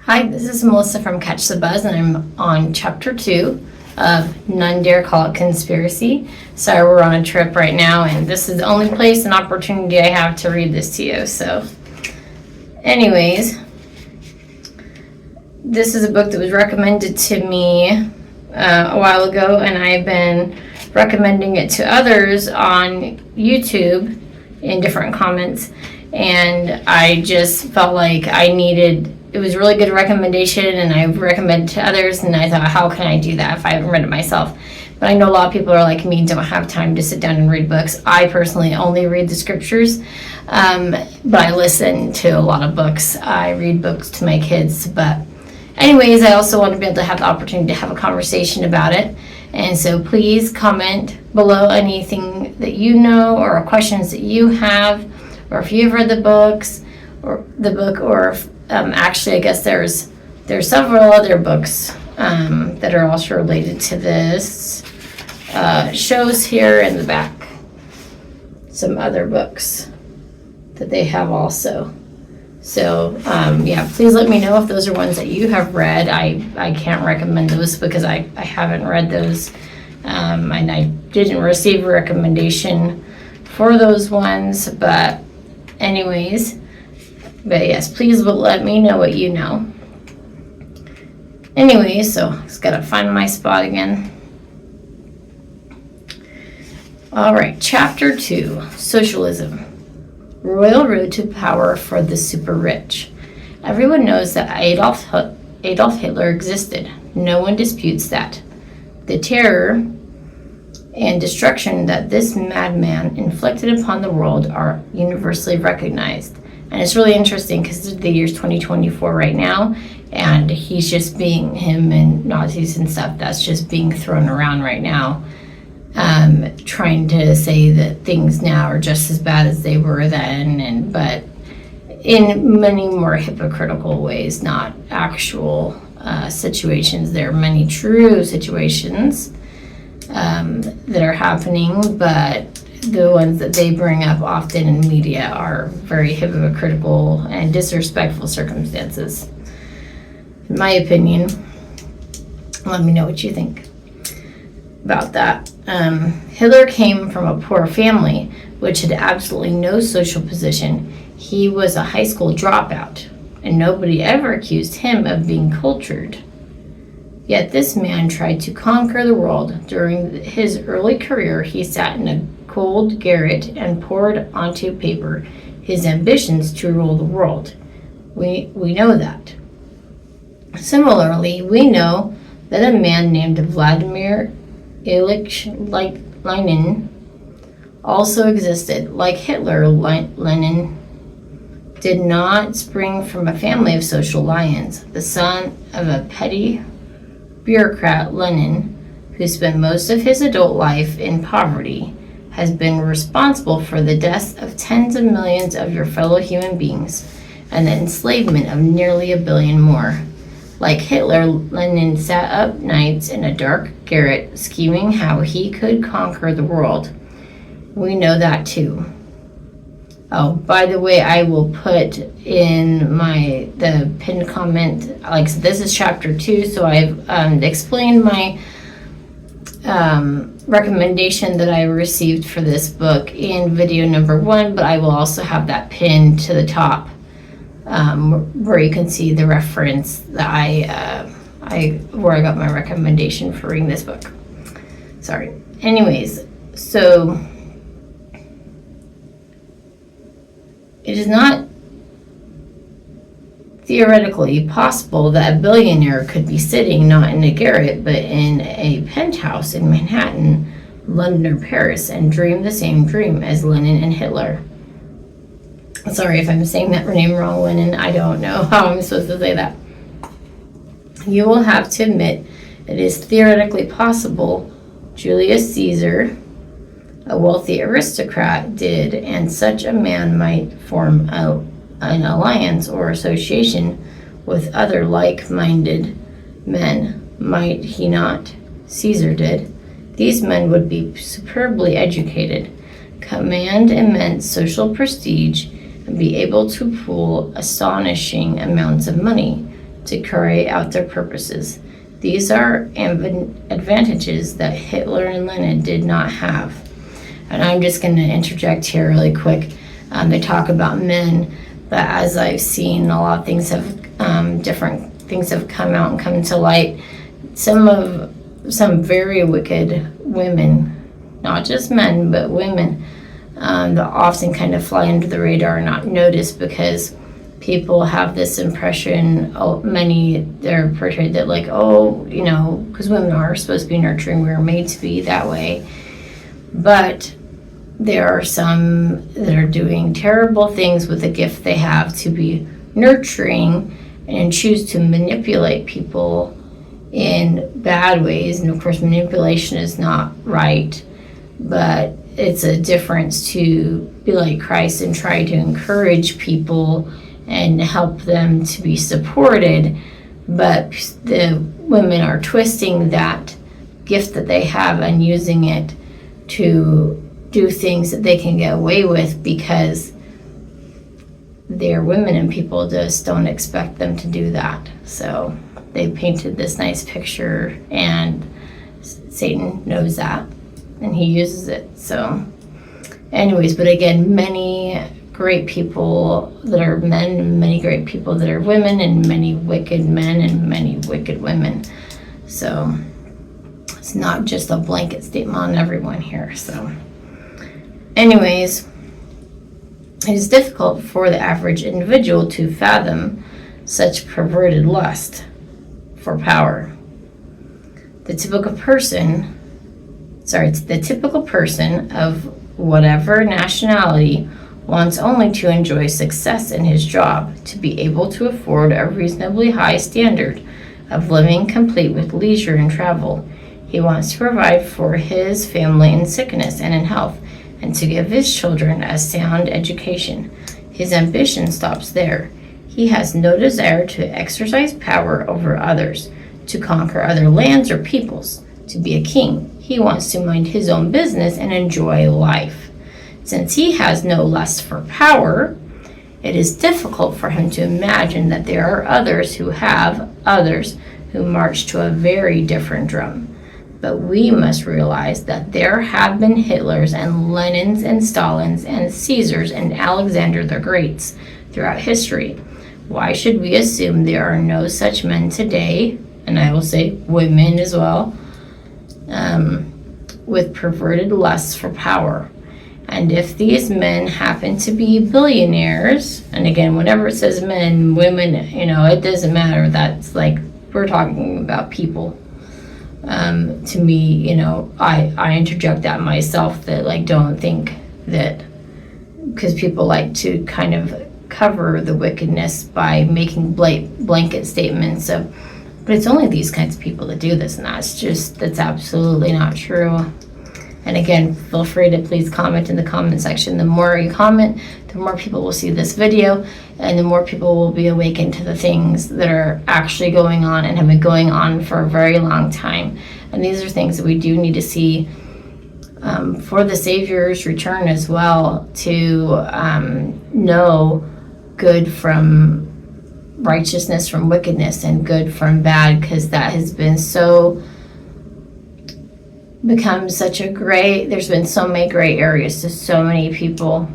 Hi, this is Melissa from Catch the Buzz, and I'm on Chapter 2 of None Dare Call It Conspiracy. Sorry, we're on a trip right now, and this is the only place and opportunity I have to read this to you. So, anyways, this is a book that was recommended to me a while ago, and I've been recommending it to others on YouTube in different comments, and I just felt like it was a really good recommendation, and I recommended to others, and I thought, how can I do that if I haven't read it myself? But I know a lot of people are like me, don't have time to sit down and read books. I personally only read the scriptures, but I listen to a lot of books. I read books to my kids, but anyways, I also want to be able to have the opportunity to have a conversation about it. And so please comment below anything that you know or questions that you have, or if you've read the book, or if, actually, I guess there's several other books that are also related to this. Shows here in the back some other books that they have also. So, yeah, please let me know if those are ones that you have read. I can't recommend those because I haven't read those, and I didn't receive a recommendation for those ones. But anyways, but yes, please let me know what you know. Anyway, so just gotta find my spot again. All right, Chapter 2, Socialism. Royal road to power for the super rich. Everyone knows that Adolf Hitler existed. No one disputes that. The terror and destruction that this madman inflicted upon the world are universally recognized. And it's really interesting because the year's 2024 right now, and he's just being him and Nazis and stuff that's just being thrown around right now, trying to say that things now are just as bad as they were then, but in many more hypocritical ways, not actual situations. There are many true situations that are happening, but the ones that they bring up often in media are very hypocritical and disrespectful circumstances. In my opinion, let me know what you think about that. Hitler came from a poor family, which had absolutely no social position. He was a high school dropout, and nobody ever accused him of being cultured. Yet this man tried to conquer the world. During his early career, he sat in a cold garret and poured onto paper his ambitions to rule the world. We know that. Similarly, we know that a man named Vladimir Ilyich Lenin also existed. Like Hitler, Lenin did not spring from a family of social lions. The son of a petty bureaucrat, Lenin, who spent most of his adult life in poverty, has been responsible for the deaths of tens of millions of your fellow human beings and the enslavement of nearly 1 billion more. Like Hitler, Lenin sat up nights in a dark garret scheming how he could conquer the world. We know that too. Oh, by the way, I will put in the pinned comment, like, so this is Chapter 2, so I've explained my recommendation that I received for this book in video number 1, but I will also have that pinned to the top, where you can see the reference that where I got my recommendation for reading this book. Sorry. Anyways, so it is not theoretically possible that a billionaire could be sitting not in a garret but in a penthouse in Manhattan, London, or Paris and dream the same dream as Lenin and Hitler. Sorry if I'm saying that name wrong, Lenin. I don't know how I'm supposed to say that. You will have to admit it is theoretically possible Julius Caesar, a wealthy aristocrat, did, and such a man might form an alliance or association with other like-minded men. Might he not? Caesar did. These men would be superbly educated, command immense social prestige, and be able to pool astonishing amounts of money. to carry out their purposes. These are advantages that Hitler and Lenin did not have. And I'm just going to interject here really quick. They talk about men, but as I've seen, a lot of things have, different things have come out and come to light. Some very wicked women, not just men, but women, that often kind of fly under the radar and not noticed because people have this impression, they're portrayed that like, because women are supposed to be nurturing, we were made to be that way. But there are some that are doing terrible things with the gift they have to be nurturing and choose to manipulate people in bad ways. And of course, manipulation is not right, but it's a difference to be like Christ and try to encourage people and help them to be supported. But the women are twisting that gift that they have and using it to do things that they can get away with because they're women and people just don't expect them to do that. So they painted this nice picture, and Satan knows that and he uses it. So anyways, but again, many great people that are men, many great people that are women, and many wicked men and many wicked women. So it's not just a blanket statement on everyone here. So anyways, it is difficult for the average individual to fathom such perverted lust for power. The typical person of whatever nationality wants only to enjoy success in his job, to be able to afford a reasonably high standard of living complete with leisure and travel. He wants to provide for his family in sickness and in health, and to give his children a sound education. His ambition stops there. He has no desire to exercise power over others, to conquer other lands or peoples, to be a king. He wants to mind his own business and enjoy life. Since he has no lust for power, it is difficult for him to imagine that there are others who march to a very different drum. But we must realize that there have been Hitlers and Lenins and Stalins and Caesars and Alexander the Greats throughout history. Why should we assume there are no such men today, and I will say women as well, with perverted lusts for power? And if these men happen to be billionaires, and again, whenever it says men, women, it doesn't matter. That's like, we're talking about people. To me, I interject that myself, that like, don't think that, because people like to kind of cover the wickedness by making blanket statements of, but it's only these kinds of people that do this, and that's absolutely not true. And again, feel free to please comment in the comment section. The more you comment, the more people will see this video, and the more people will be awakened to the things that are actually going on and have been going on for a very long time. And these are things that we do need to see for the Savior's return as well, to know good from righteousness, from wickedness, and good from bad, because that has been become such a there's been so many gray areas to so many people.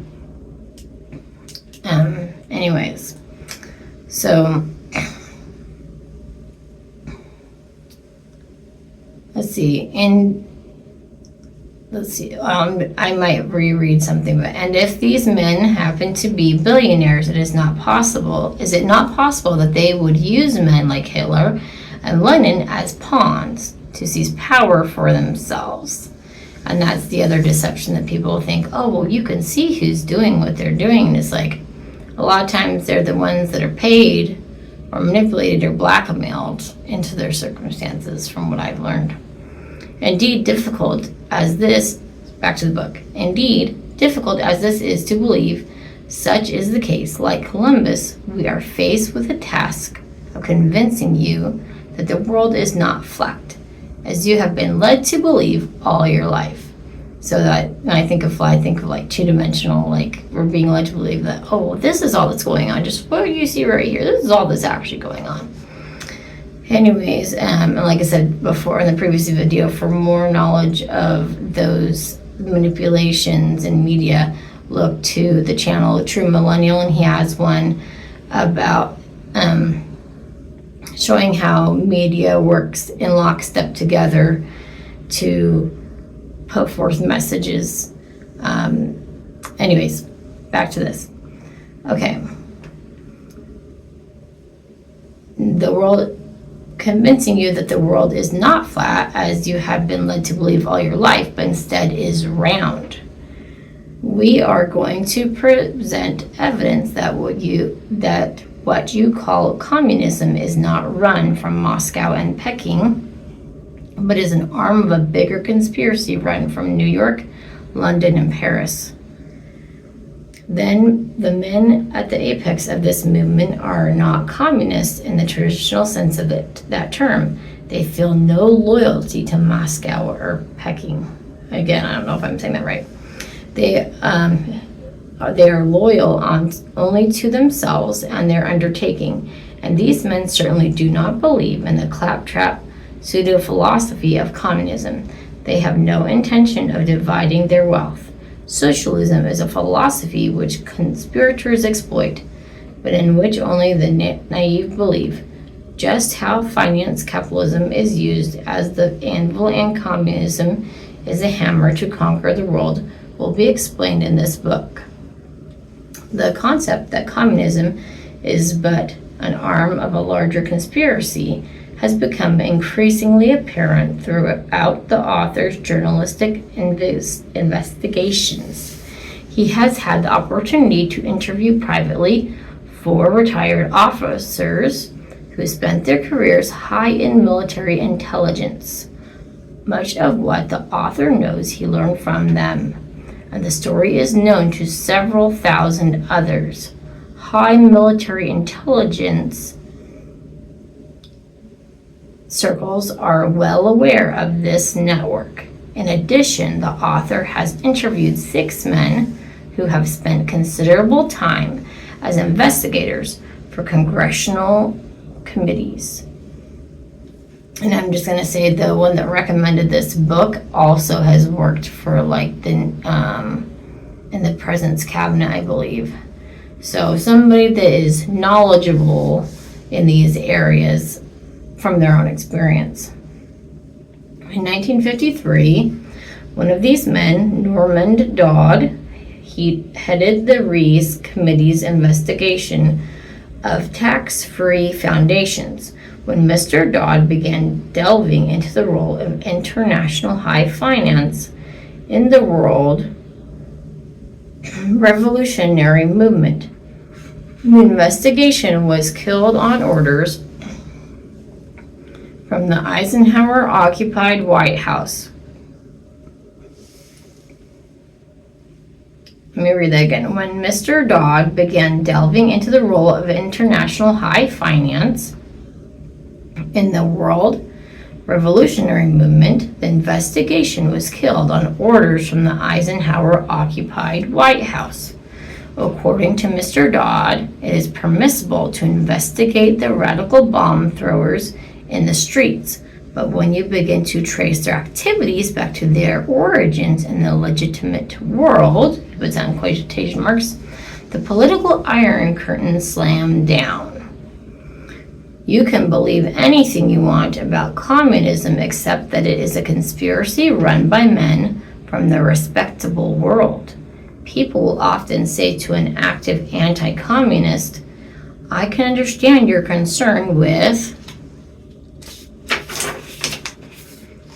Anyways, so let's see, I might reread something, but and if these men happen to be billionaires, is it not possible that they would use men like Hitler and Lenin as pawns to seize power for themselves? And that's the other deception, that people think, oh, well, you can see who's doing what they're doing. And it's like, a lot of times they're the ones that are paid or manipulated or blackmailed into their circumstances, from what I've learned. Indeed, difficult as this is to believe, such is the case. Like Columbus, we are faced with the task of convincing you that the world is not flat, as you have been led to believe all your life. So that when I think of flat, I think of like two-dimensional, like we're being led to believe that, oh, well, this is all that's going on. Just what you see right here, this is all that's actually going on. Anyways, and like I said before in the previous video, for more knowledge of those manipulations in media, look to the channel True Millennial, and he has one about showing how media works in lockstep together to put forth messages. Anyways, back to this. Okay. The world, convincing you that the world is not flat as you have been led to believe all your life, but instead is round. We are going to present evidence that what you call communism is not run from Moscow and Peking, but is an arm of a bigger conspiracy run from New York, London, and Paris. Then the men at the apex of this movement are not communists in the traditional sense of that term. They feel no loyalty to Moscow or Peking. Again, I don't know if I'm saying that right. They are loyal only to themselves and their undertaking. And these men certainly do not believe in the claptrap pseudo-philosophy of communism. They have no intention of dividing their wealth. Socialism is a philosophy which conspirators exploit, but in which only the naive believe. Just how finance capitalism is used as the anvil and communism is a hammer to conquer the world will be explained in this book. The concept that communism is but an arm of a larger conspiracy has become increasingly apparent throughout the author's journalistic investigations. He has had the opportunity to interview privately 4 retired officers who spent their careers high in military intelligence. Much of what the author knows he learned from them, and the story is known to several thousand others. High military intelligence circles are well aware of this network. In addition, the author has interviewed 6 men who have spent considerable time as investigators for congressional committees. And I'm just going to say the one that recommended this book also has worked for in the president's cabinet, I believe. So somebody that is knowledgeable in these areas from their own experience. In 1953, one of these men, Normand Dodd, he headed the Rees Committee's investigation of tax-free foundations. When Mr. Dodd began delving into the role of international high finance in the world revolutionary movement, the investigation was killed on orders from the Eisenhower-occupied White House. Let me read that again. When Mr. Dodd began delving into the role of international high finance in the world revolutionary movement, the investigation was killed on orders from the Eisenhower-occupied White House. According to Mr. Dodd, it is permissible to investigate the radical bomb throwers in the streets, but when you begin to trace their activities back to their origins in the legitimate world, he puts that in quotation marks, the political Iron Curtain slammed down. You can believe anything you want about communism except that it is a conspiracy run by men from the respectable world. People will often say to an active anti-communist, I can understand your concern with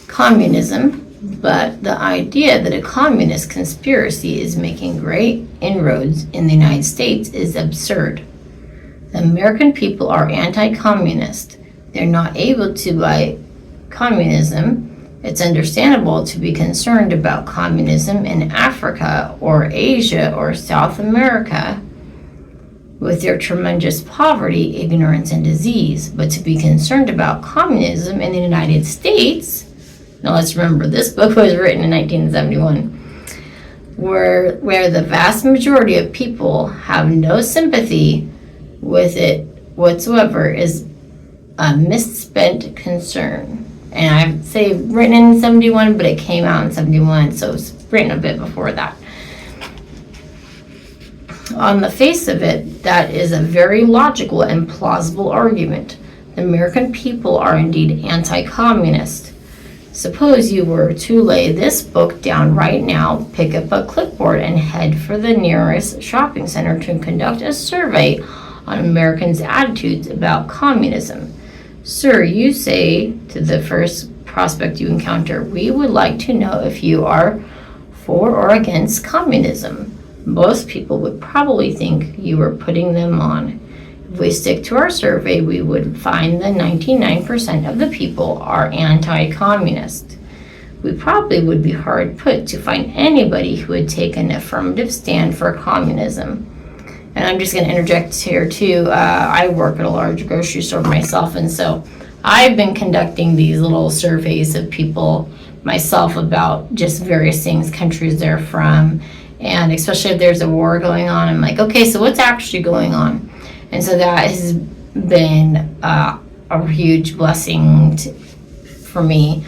communism, but the idea that a communist conspiracy is making great inroads in the United States is absurd. The American people are anti-communist. They're not able to buy communism. It's understandable to be concerned about communism in Africa or Asia or South America with their tremendous poverty, ignorance, and disease, but to be concerned about communism in the United States. Now let's remember, this book was written in 1971, where the vast majority of people have no sympathy with it whatsoever, is a misspent concern. And I'd say written in 71, but it came out in 71, so it's written a bit before that. On the face of it, that is a very logical and plausible argument. The American people are indeed anti-communist. Suppose you were to lay this book down right now, pick up a clipboard, and head for the nearest shopping center to conduct a survey on Americans' attitudes about communism. Sir, you say to the first prospect you encounter, we would like to know if you are for or against communism. Most people would probably think you were putting them on. If we stick to our survey, we would find that 99% of the people are anti-communist. We probably would be hard put to find anybody who would take an affirmative stand for communism. And I'm just going to interject here too. I work at a large grocery store myself, and so I've been conducting these little surveys of people myself about just various things, countries they're from, and especially if there's a war going on, I'm like, okay, so what's actually going on? And so that has been a huge blessing for me,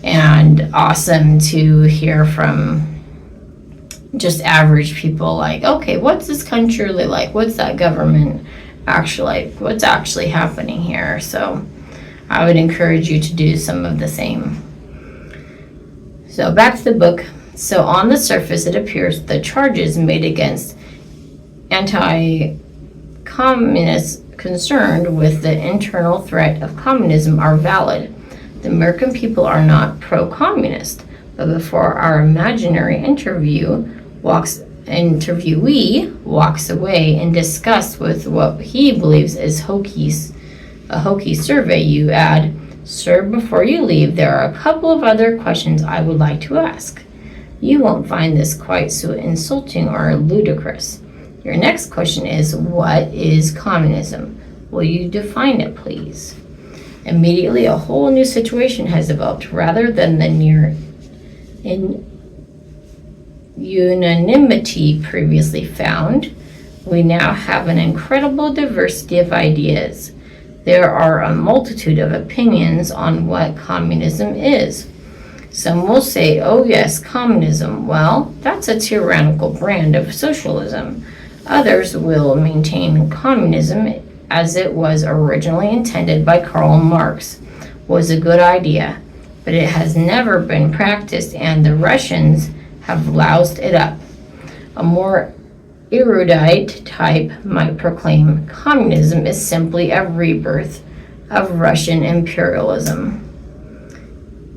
and awesome to hear from just average people, like, okay, what's this country really like? What's that government actually like? What's actually happening here? So I would encourage you to do some of the same. So back to the book. So on the surface, it appears the charges made against anti-communists concerned with the internal threat of communism are valid. The American people are not pro-communist, but before our imaginary interviewee walks away in disgust with what he believes is a hokey survey, you add, sir, before you leave, there are a couple of other questions I would like to ask. You won't find this quite so insulting or ludicrous. Your next question is, what is communism? Will you define it, please? Immediately, a whole new situation has developed. Rather than the near unanimity previously found, we now have an incredible diversity of ideas. There are a multitude of opinions on what communism is. Some will say, oh yes, communism, well, that's a tyrannical brand of socialism. Others will maintain communism as it was originally intended by Karl Marx was a good idea, but it has never been practiced and the Russians have loused it up. A more erudite type might proclaim communism is simply a rebirth of Russian imperialism.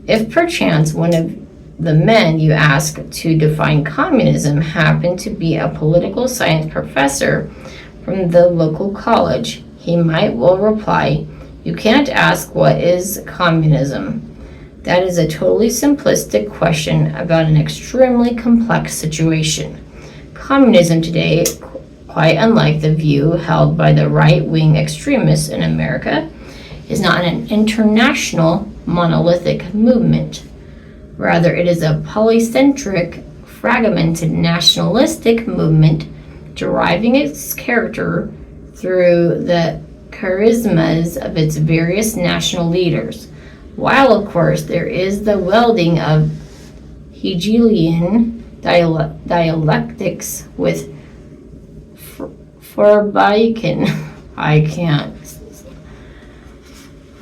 If perchance one of the men you ask to define communism happened to be a political science professor from the local college, he might well reply, you can't ask what is communism. That is a totally simplistic question about an extremely complex situation. Communism today, quite unlike the view held by the right-wing extremists in America, is not an international monolithic movement. Rather, it is a polycentric, fragmented nationalistic movement deriving its character through the charismas of its various national leaders. While, of course, there is the welding of Hegelian dialectics with Freibergen.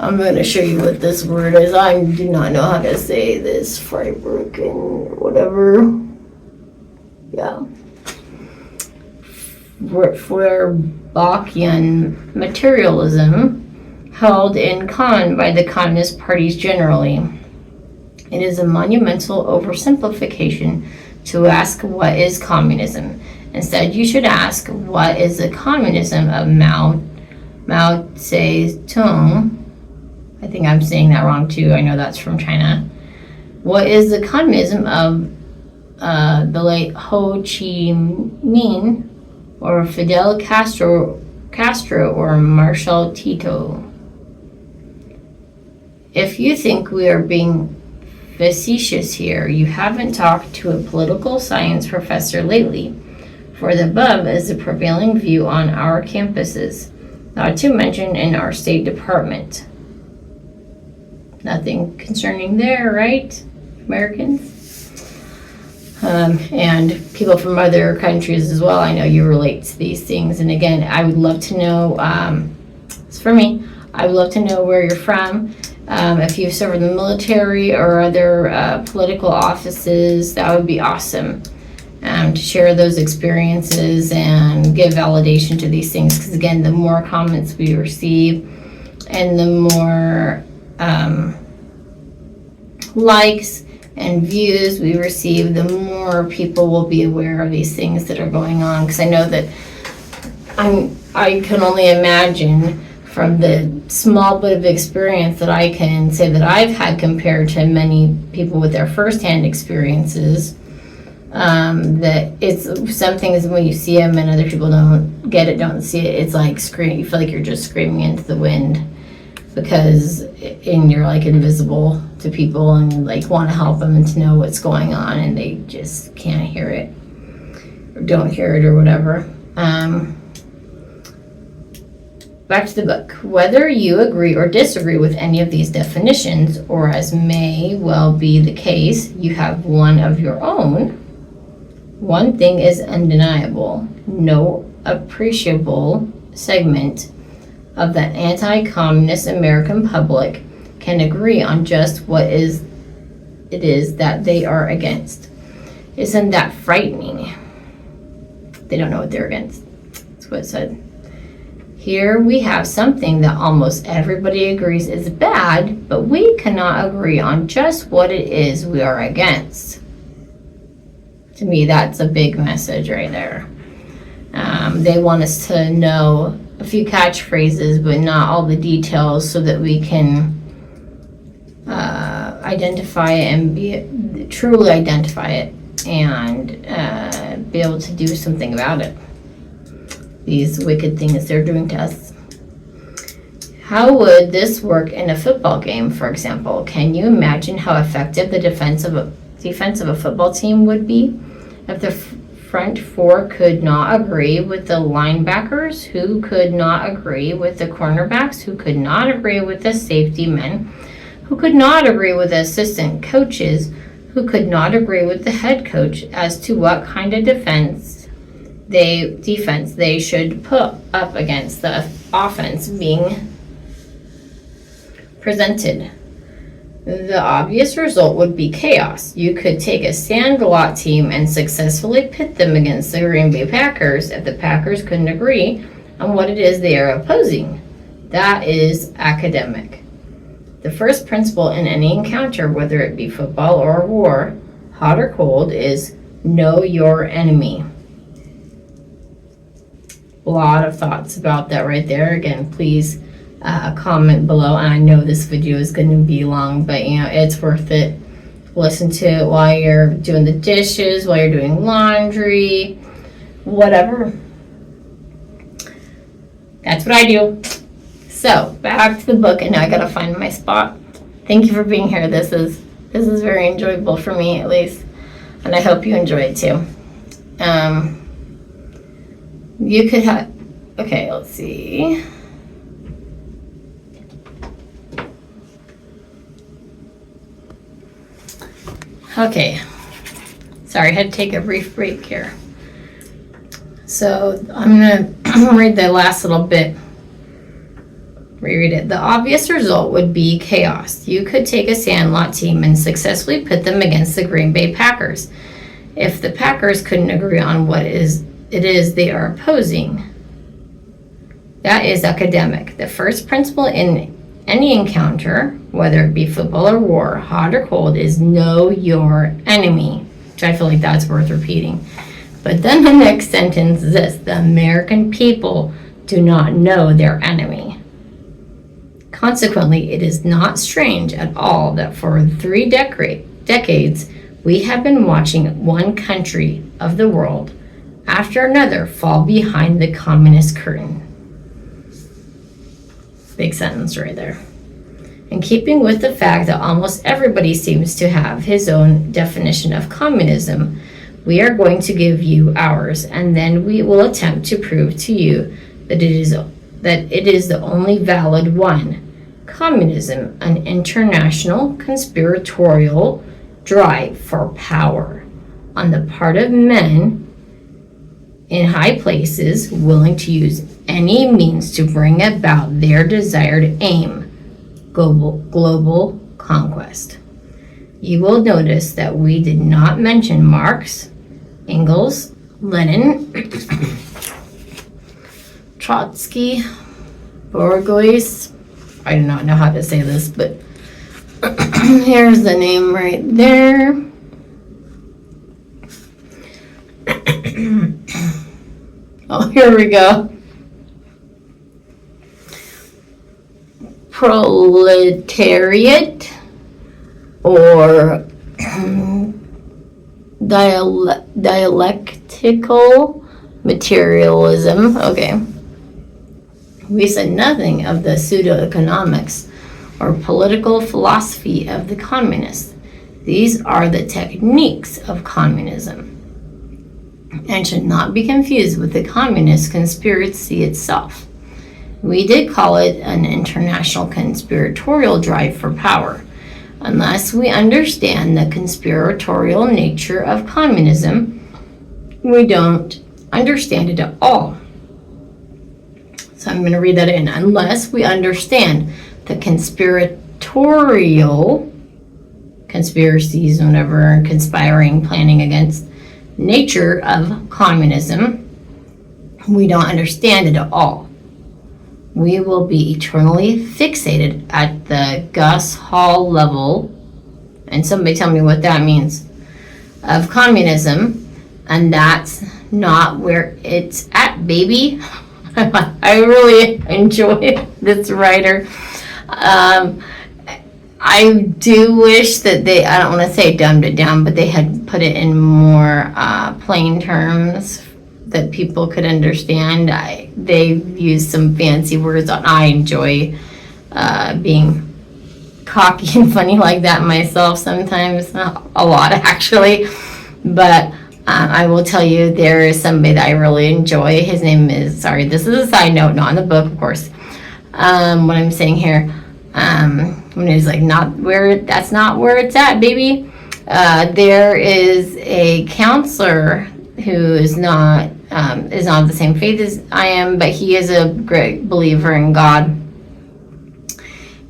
I'm going to show you what this word is. I do not know how to say this. Freibergen, whatever. Yeah. Feuerbachian materialism held in common by the Communist parties generally. It is a monumental oversimplification to ask what is communism. Instead, you should ask what is the communism of Mao Zedong. I think I'm saying that wrong too. I know that's from China. What is the communism of the late Ho Chi Minh or Fidel Castro or Marshal Tito? If you think we are being facetious here, you haven't talked to a political science professor lately, for the above is the prevailing view on our campuses, not to mention in our State Department. Nothing concerning there, right, Americans? And people from other countries as well. I know you relate to these things. And again, I would love to know, it's for me, I would love to know where you're from. If you've served in the military or other political offices, that would be awesome. To share those experiences and give validation to these things. Because again, the more comments we receive and the more likes and views we receive, the more people will be aware of these things that are going on. Because I know that I can only imagine from the small bit of experience that I can say that I've had compared to many people with their firsthand experiences, that it's some things when you see them and other people don't get it, don't see it, it's like you feel like you're just screaming into the wind, because you're like invisible to people and like want to help them and to know what's going on, and they just can't hear it or don't hear it or whatever. Back to the book. Whether you agree or disagree with any of these definitions, or as may well be the case, you have one of your own. One thing is undeniable. No appreciable segment of the anti-communist American public can agree on just what it is that they are against. Isn't that frightening? They don't know what they're against. That's what it said. Here we have something that almost everybody agrees is bad, but we cannot agree on just what it is we are against. To me, that's a big message right there. They want us to know a few catchphrases, but not all the details, so that we can identify it and truly identify it and be able to do something about it. These wicked things they're doing to us. How would this work in a football game, for example? Can you imagine how effective the defense of a football team would be if the front four could not agree with the linebackers, who could not agree with the cornerbacks, who could not agree with the safety men, who could not agree with the assistant coaches, who could not agree with the head coach as to what kind of defense they should put up against the offense being presented. The obvious result would be chaos. You could take a Sandlot team and successfully pit them against the Green Bay Packers if the Packers couldn't agree on what it is they are opposing. That is academic. The first principle in any encounter, whether it be football or war, hot or cold, is know your enemy. A lot of thoughts about that right there. Again, please comment below. And I know this video is going to be long, but it's worth it. Listen to it while you're doing the dishes, while you're doing laundry, whatever. That's what I do. So back to the book, and now I gotta find my spot. Thank you for being here. This is very enjoyable for me, at least, and I hope you enjoy it too. You could have, okay, let's see. Okay, sorry, I had to take a brief break here. So I'm gonna read the last little bit. Reread it. The obvious result would be chaos. You could take a Sandlot team and successfully pit them against the Green Bay Packers if the Packers couldn't agree on what it is they are opposing. That is academic. The first principle in any encounter, whether it be football or war, hot or cold, is know your enemy, which I feel like that's worth repeating. But then the next sentence is this: the American people do not know their enemy. Consequently, it is not strange at all that for 3 decades we have been watching one country of the world after another fall behind the communist curtain. Big sentence right there. In keeping with the fact that almost everybody seems to have his own definition of communism, we are going to give you ours, and then we will attempt to prove to you that it is the only valid one. communism, an international conspiratorial drive for power on the part of men in high places willing to use any means to bring about their desired aim, global conquest. You will notice that we did not mention Marx, Engels, Lenin, Trotsky, Bourgeois. I do not know how to say this, but here's the name right there. Oh, here we go. Proletariat or dialectical materialism. Okay. We said nothing of the pseudo-economics or political philosophy of the communists. These are the techniques of communism and should not be confused with the communist conspiracy itself. We did call it an international conspiratorial drive for power. Unless we understand the conspiratorial nature of communism, we don't understand it at all. So I'm going to read that in. Unless we understand the conspiratorial, conspiracies, whatever, conspiring, planning against nature of communism, we don't understand it at all. We will be eternally fixated at the Gus Hall level, and somebody tell me what that means, of communism, and that's not where it's at, baby. I really enjoy this writer. I do wish that I don't want to say dumbed it down, but they had put it in more plain terms that people could understand. They use some fancy words. I enjoy being cocky and funny like that myself sometimes, a lot actually. But I will tell you, there is somebody that I really enjoy. His name is, sorry, this is a side note, not in the book, of course. What I'm saying here, when he's like, that's not where it's at, baby. There is a counselor who is not of the same faith as I am, but he is a great believer in God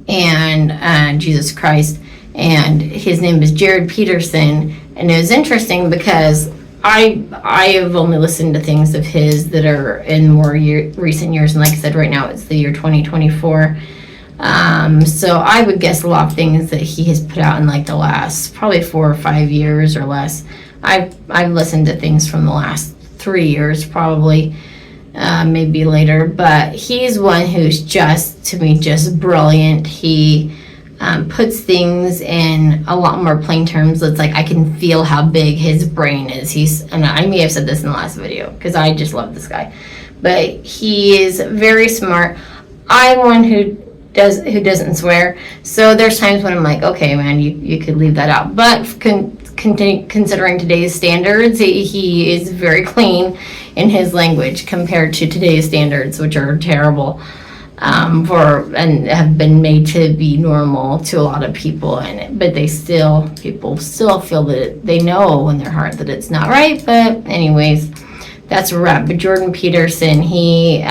and Jesus Christ, and his name is Jared Peterson. And it was interesting because I have only listened to things of his that are in more recent years, and like I said, right now it's the year 2024. So I would guess a lot of things that he has put out in like the last probably 4 or 5 years or less. I've listened to things from the last 3 years probably, maybe later, but he's one who's just, to me, just brilliant. He puts things in a lot more plain terms. It's like I can feel how big his brain is. And I may have said this in the last video because I just love this guy, but he is very smart. I'm one who doesn't swear, so there's times when I'm like, okay, man, you could leave that out. But considering today's standards, he is very clean in his language compared to today's standards, which are terrible, and have been made to be normal to a lot of people. But people still feel that they know in their heart that it's not right. But anyways, that's a wrap. But Jordan Peterson, he's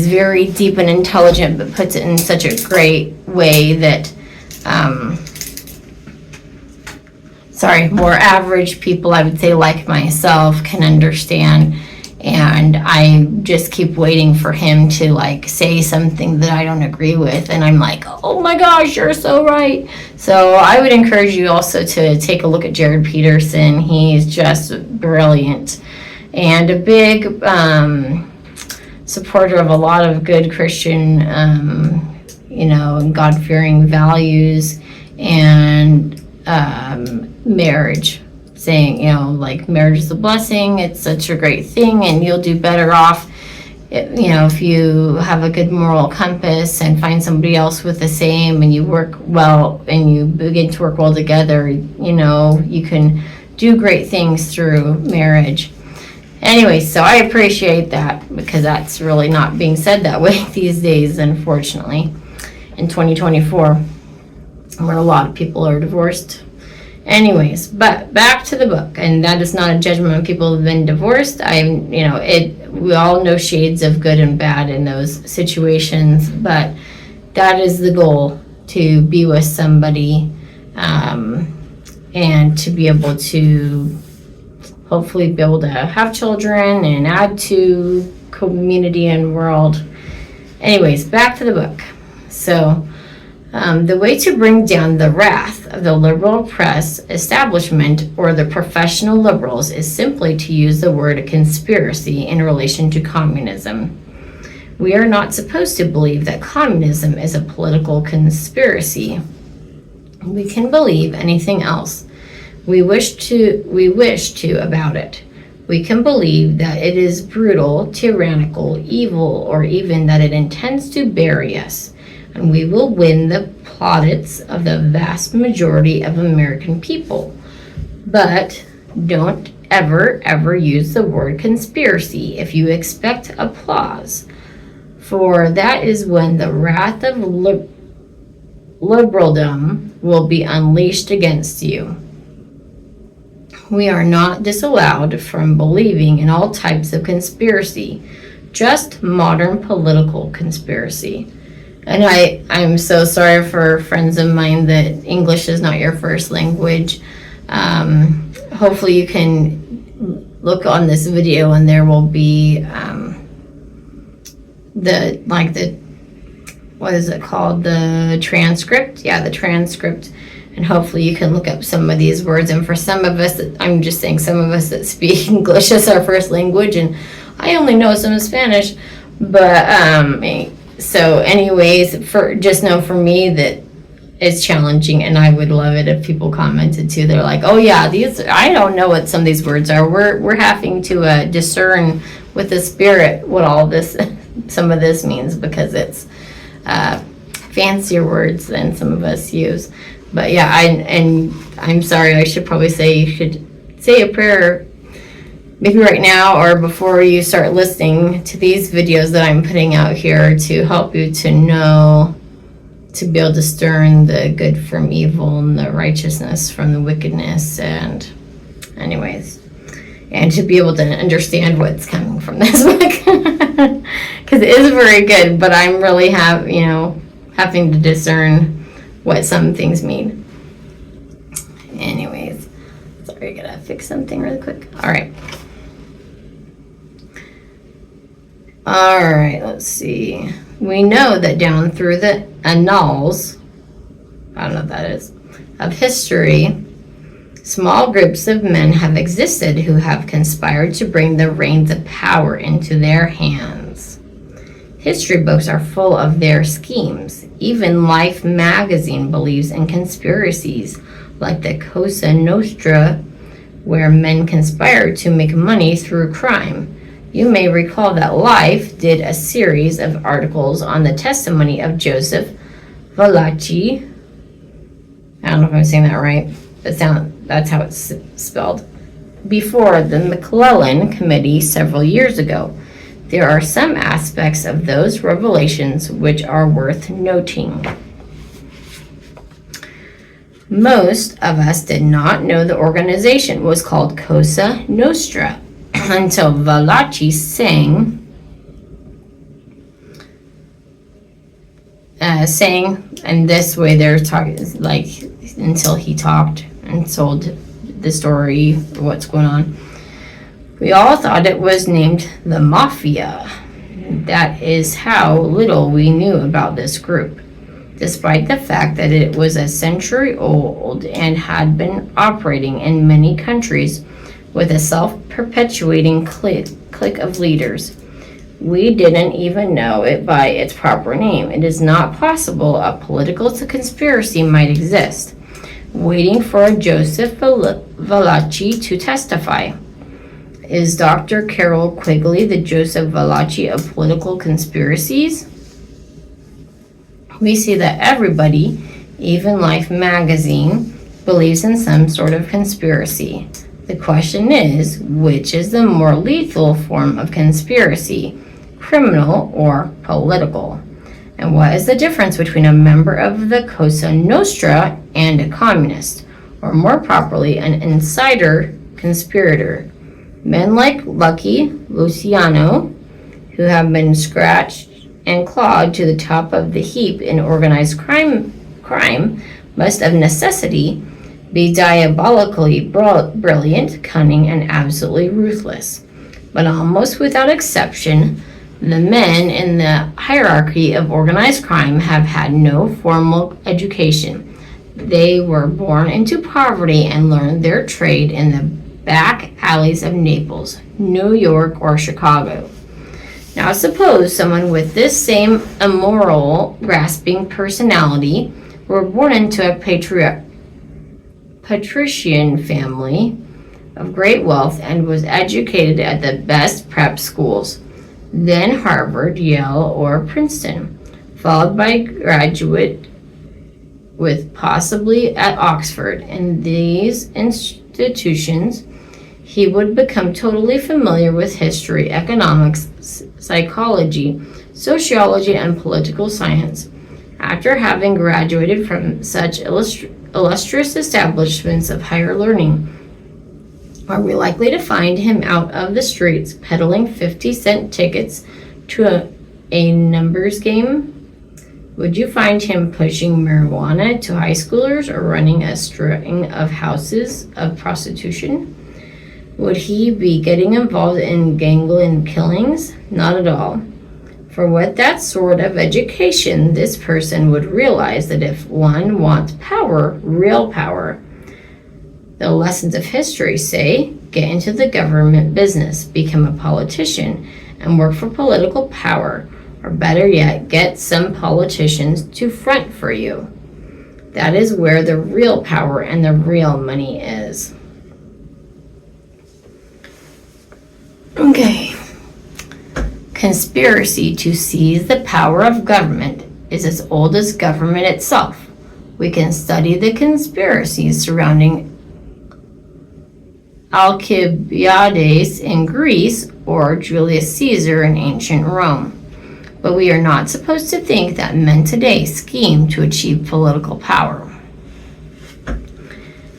very deep and intelligent, but puts it in such a great way that, more average people, I would say, like myself, can understand. And I just keep waiting for him to like say something that I don't agree with, and I'm like, oh my gosh, you're so right. So I would encourage you also to take a look at Jared Peterson. He's just brilliant and a big supporter of a lot of good Christian, and God-fearing values and marriage, saying, like, marriage is a blessing. It's such a great thing, and you'll do better off, if you have a good moral compass and find somebody else with the same, and you work well and you begin to work well together. You can do great things through marriage. Anyway, so I appreciate that because that's really not being said that way these days, unfortunately, in 2024, where a lot of people are divorced. Anyways, but back to the book, and that is not a judgment on people who've been divorced. We all know shades of good and bad in those situations, but that is the goal, to be with somebody, and to be able to hopefully be able to have children and add to community and world. Anyways, back to the book. So, the way to bring down the wrath of the liberal press establishment or the professional liberals is simply to use the word conspiracy in relation to communism. We are not supposed to believe that communism is a political conspiracy. We can believe anything else we wish to about it. We can believe that it is brutal, tyrannical, evil, or even that it intends to bury us. And we will win the plaudits of the vast majority of American people. But don't ever use the word conspiracy if you expect applause, for that is when the wrath of liberaldom will be unleashed against you. We are not disallowed from believing in all types of conspiracy, just modern political conspiracy. And I'm so sorry for friends of mine that English is not your first language. Hopefully you can look on this video and there will be what is it called? The transcript? Yeah, the transcript. And hopefully you can look up some of these words. And for some of us, I'm just saying some of us that speak English as our first language, and I only know some Spanish, but so anyways, just know for me that it's challenging, and I would love it if people commented too. They're like, oh yeah, I don't know what some of these words are. We're having to discern with the Spirit what all this, some of this means, because it's fancier words than some of us use. But yeah, I'm sorry, I should probably say you should say a prayer maybe right now or before you start listening to these videos that I'm putting out here, to help you to know, to be able to discern the good from evil and the righteousness from the wickedness, and anyways, and to be able to understand what's coming from this book, because it is very good, but I'm really having to discern what some things mean. Anyways, sorry, I gotta fix something really quick. All right, let's see. We know that down through the annals, I don't know what that is, of history, small groups of men have existed who have conspired to bring the reins of power into their hands. History books are full of their schemes. Even Life magazine believes in conspiracies like the Cosa Nostra, where men conspire to make money through crime. You may recall that Life did a series of articles on the testimony of Joseph Valachi. I don't know if I'm saying that right. That's how it's spelled. Before the McClellan Committee several years ago. There are some aspects of those revelations which are worth noting. Most of us did not know the organization was called Cosa Nostra until Valachi sang, and this way they're talking, like, until he talked and told the story of what's going on. We all thought it was named the Mafia. That is how little we knew about this group, despite the fact that it was a century old and had been operating in many countries with a self-perpetuating clique of leaders. We didn't even know it by its proper name. It is not possible a political conspiracy might exist, waiting for Joseph Valachi to testify. Is Dr. Carol Quigley the Joseph Valachi of political conspiracies? We see that everybody, even Life magazine, believes in some sort of conspiracy. The question is, which is the more lethal form of conspiracy, criminal or political? And what is the difference between a member of the Cosa Nostra and a communist, or more properly, an insider conspirator? Men like Lucky Luciano, who have been scratched and clawed to the top of the heap in organized crime must of necessity be diabolically brilliant, cunning, and absolutely ruthless. But almost without exception, the men in the hierarchy of organized crime have had no formal education. They were born into poverty and learned their trade in the back alleys of Naples, New York, or Chicago. Now suppose someone with this same immoral, grasping personality were born into a patrician family of great wealth and was educated at the best prep schools, then Harvard, Yale, or Princeton, followed by graduate with possibly at Oxford. In these institutions, he would become totally familiar with history, economics, psychology, sociology, and political science. After having graduated from such illustrious establishments of higher learning, are we likely to find him out of the streets peddling 50-cent tickets to a numbers game? Would you find him pushing marijuana to high schoolers or running a string of houses of prostitution? Would he be getting involved in gangland killings? Not at all. For with that sort of education, this person would realize that if one wants power, real power, the lessons of history say, get into the government business, become a politician, and work for political power, or better yet, get some politicians to front for you. That is where the real power and the real money is. Okay. Conspiracy to seize the power of government is as old as government itself. We can study the conspiracies surrounding Alcibiades in Greece or Julius Caesar in ancient Rome. But we are not supposed to think that men today scheme to achieve political power.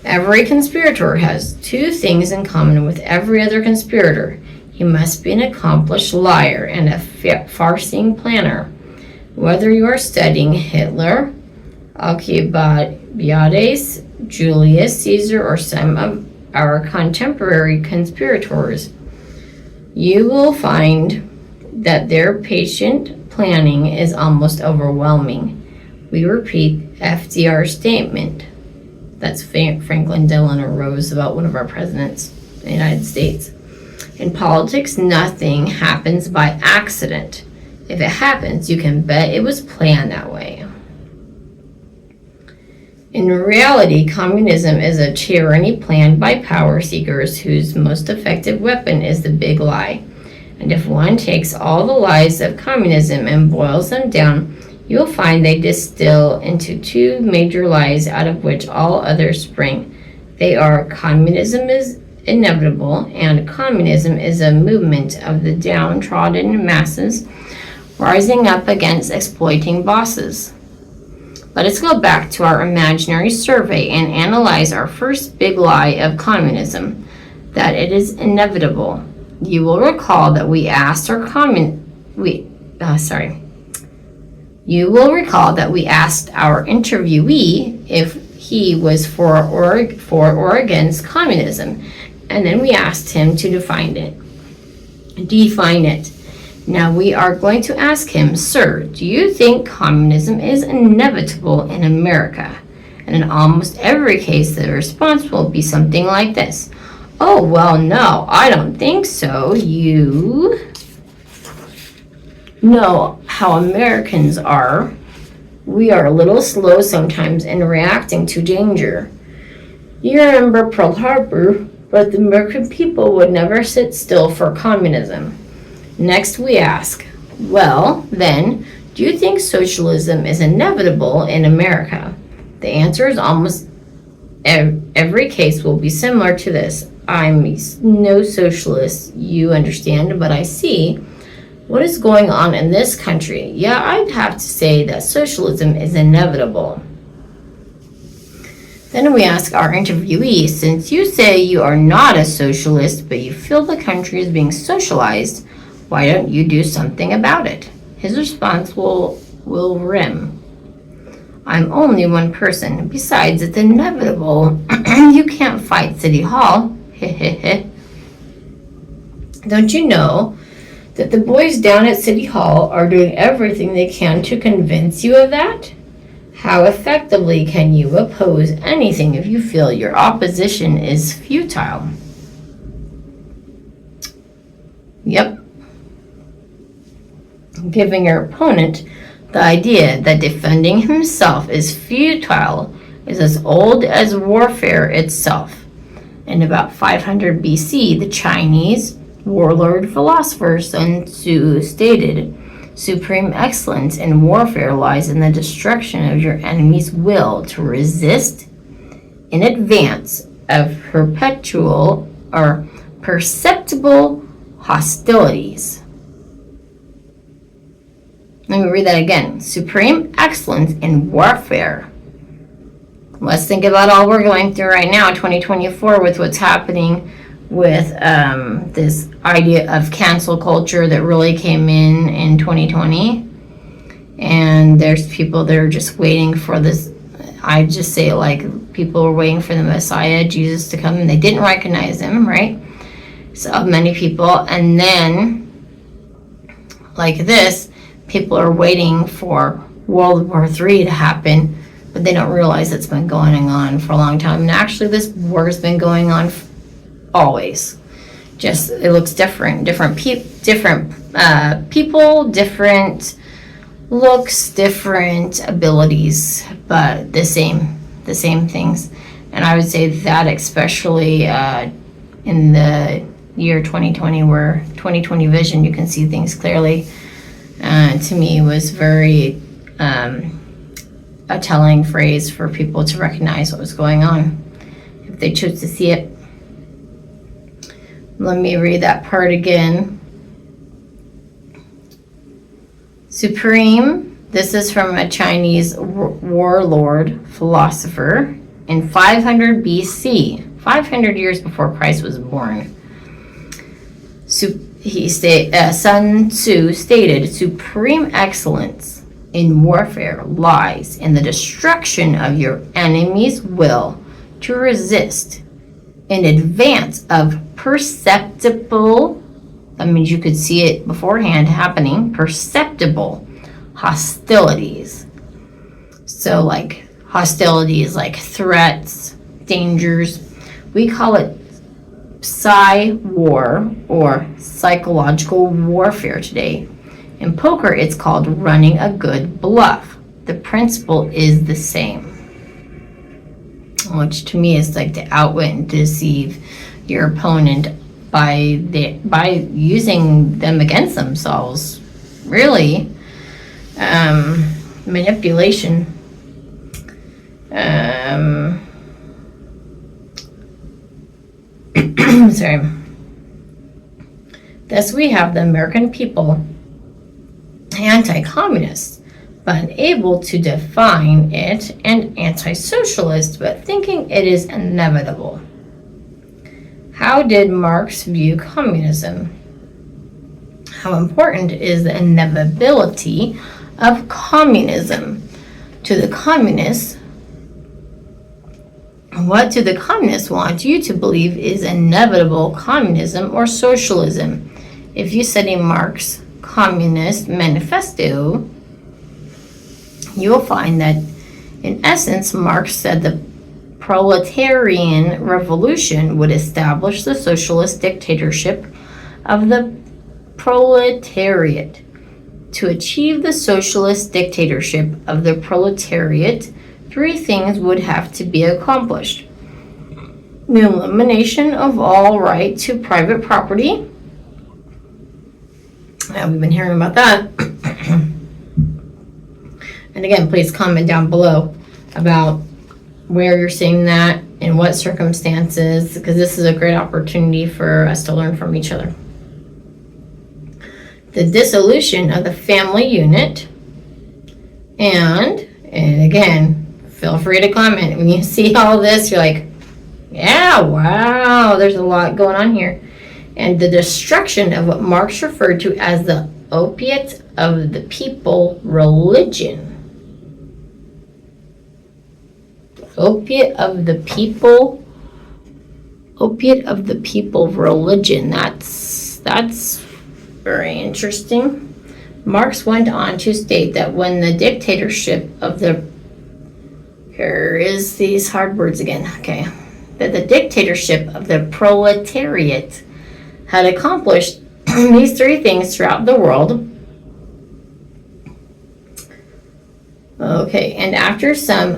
Every conspirator has two things in common with every other conspirator. He must be an accomplished liar and a far-seeing planner. Whether you are studying Hitler, Alcibiades, Julius Caesar, or some of our contemporary conspirators, you will find that their patient planning is almost overwhelming. We repeat FDR's statement. That's Franklin Delano Roosevelt, one of our presidents in the United States. In politics, nothing happens by accident. If it happens, you can bet it was planned that way. In reality, communism is a tyranny planned by power seekers whose most effective weapon is the big lie. And if one takes all the lies of communism and boils them down, you will find they distill into two major lies out of which all others spring. They are communism is inevitable, and communism is a movement of the downtrodden masses rising up against exploiting bosses. Let us go back to our imaginary survey and analyze our first big lie of communism, that it is inevitable. You will recall that we asked our interviewee if he was for or against communism, and then we asked him to define it. Now we are going to ask him, sir, do you think communism is inevitable in America? And in almost every case, the response will be something like this. Oh, well, no, I don't think so. You know how Americans are. We are a little slow sometimes in reacting to danger. You remember Pearl Harbor, but the American people would never sit still for communism. Next we ask, well, then, do you think socialism is inevitable in America? The answer is almost every case will be similar to this. I'm no socialist, you understand, but I see what is going on in this country. Yeah, I'd have to say that socialism is inevitable. Then we ask our interviewee, since you say you are not a socialist, but you feel the country is being socialized, why don't you do something about it? His response will rim. I'm only one person. Besides, it's inevitable. You can't fight City Hall. Don't you know that the boys down at City Hall are doing everything they can to convince you of that? How effectively can you oppose anything if you feel your opposition is futile? Yep. Giving your opponent the idea that defending himself is futile is as old as warfare itself. In about 500 BC, the Chinese warlord philosopher Sun Tzu stated, "Supreme excellence in warfare lies in the destruction of your enemy's will to resist in advance of perpetual or perceptible hostilities." Let me read that again. Supreme excellence in warfare. Let's think about all we're going through right now, 2024, with what's happening with this idea of cancel culture that really came in 2020. And there's people that are just waiting for this. I just say, like, people are waiting for the Messiah, Jesus, to come, and they didn't recognize him, right? So many people. And then, like this, people are waiting for World War III to happen, but they don't realize it's been going on for a long time. And actually, this war has been going on always. Just, it looks different. Different people, different looks, different abilities, but the same things. And I would say that especially in the year 2020, where 2020 vision, you can see things clearly. To me, was very a telling phrase for people to recognize what was going on if they chose to see it. Let me read that part again. Supreme, this is from a Chinese warlord philosopher in 500 BC, 500 years before Christ was born. Sun Tzu stated, "Supreme excellence in warfare lies in the destruction of your enemy's will to resist in advance of perceptible," that means you could see it beforehand happening, perceptible hostilities. So like hostilities, like threats, dangers. We call it war or psychological warfare today. In poker, it's called running a good bluff. The principle is the same, which to me is like to outwit and deceive your opponent by using them against themselves. Really, manipulation. Sorry. Thus, we have the American people anti-communist, but unable to define it, and anti-socialist, but thinking it is inevitable. How did Marx view communism? How important is the inevitability of communism to the communists? What do the communists want you to believe is inevitable, communism or socialism? If you study Marx's Communist Manifesto, you will find that, in essence, Marx said the proletarian revolution would establish the socialist dictatorship of the proletariat. To achieve the socialist dictatorship of the proletariat, three things would have to be accomplished: the elimination of all right to private property. We've been hearing about that. And again, please comment down below about where you're seeing that In what circumstances? Because this is a great opportunity for us to learn from each other. The dissolution of the family unit. And again, feel free to comment. When you see all this, you're like, yeah, wow, there's a lot going on here. And the destruction of what Marx referred to as the opiate of the people religion. Opiate of the people religion. That's very interesting. Marx went on to state that when the dictatorship of the, here is these hard words again, okay, that the dictatorship of the proletariat had accomplished these three things throughout the world. Okay, and after some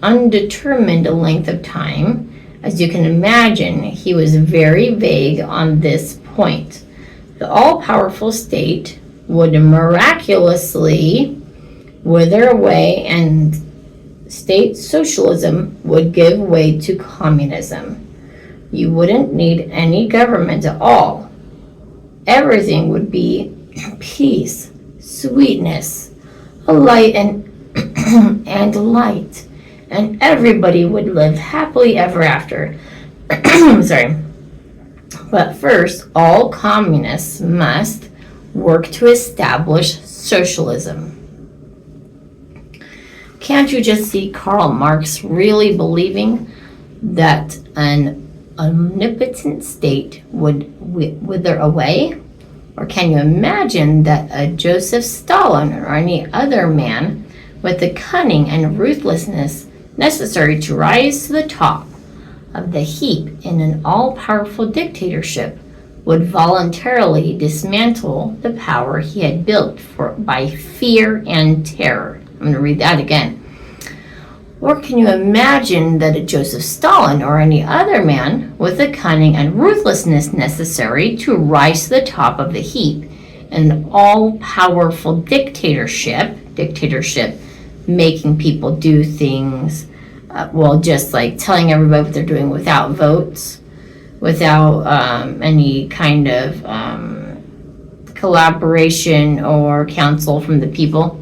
undetermined length of time, as you can imagine, he was very vague on this point. The all-powerful state would miraculously wither away, and state socialism would give way to communism. You wouldn't need any government at all. Everything would be peace, sweetness, a light and light, and everybody would live happily ever after. Sorry. But first, all communists must work to establish socialism. Can't you just see Karl Marx really believing that an omnipotent state would wither away? Or can you imagine that a Joseph Stalin or any other man with the cunning and ruthlessness necessary to rise to the top of the heap in an all-powerful dictatorship would voluntarily dismantle the power he had built by fear and terror? I'm going to read that again. Or can you imagine that a Joseph Stalin or any other man with the cunning and ruthlessness necessary to rise to the top of the heap in an all-powerful dictatorship, making people do things, just like telling everybody what they're doing without votes, without any kind of collaboration or counsel from the people,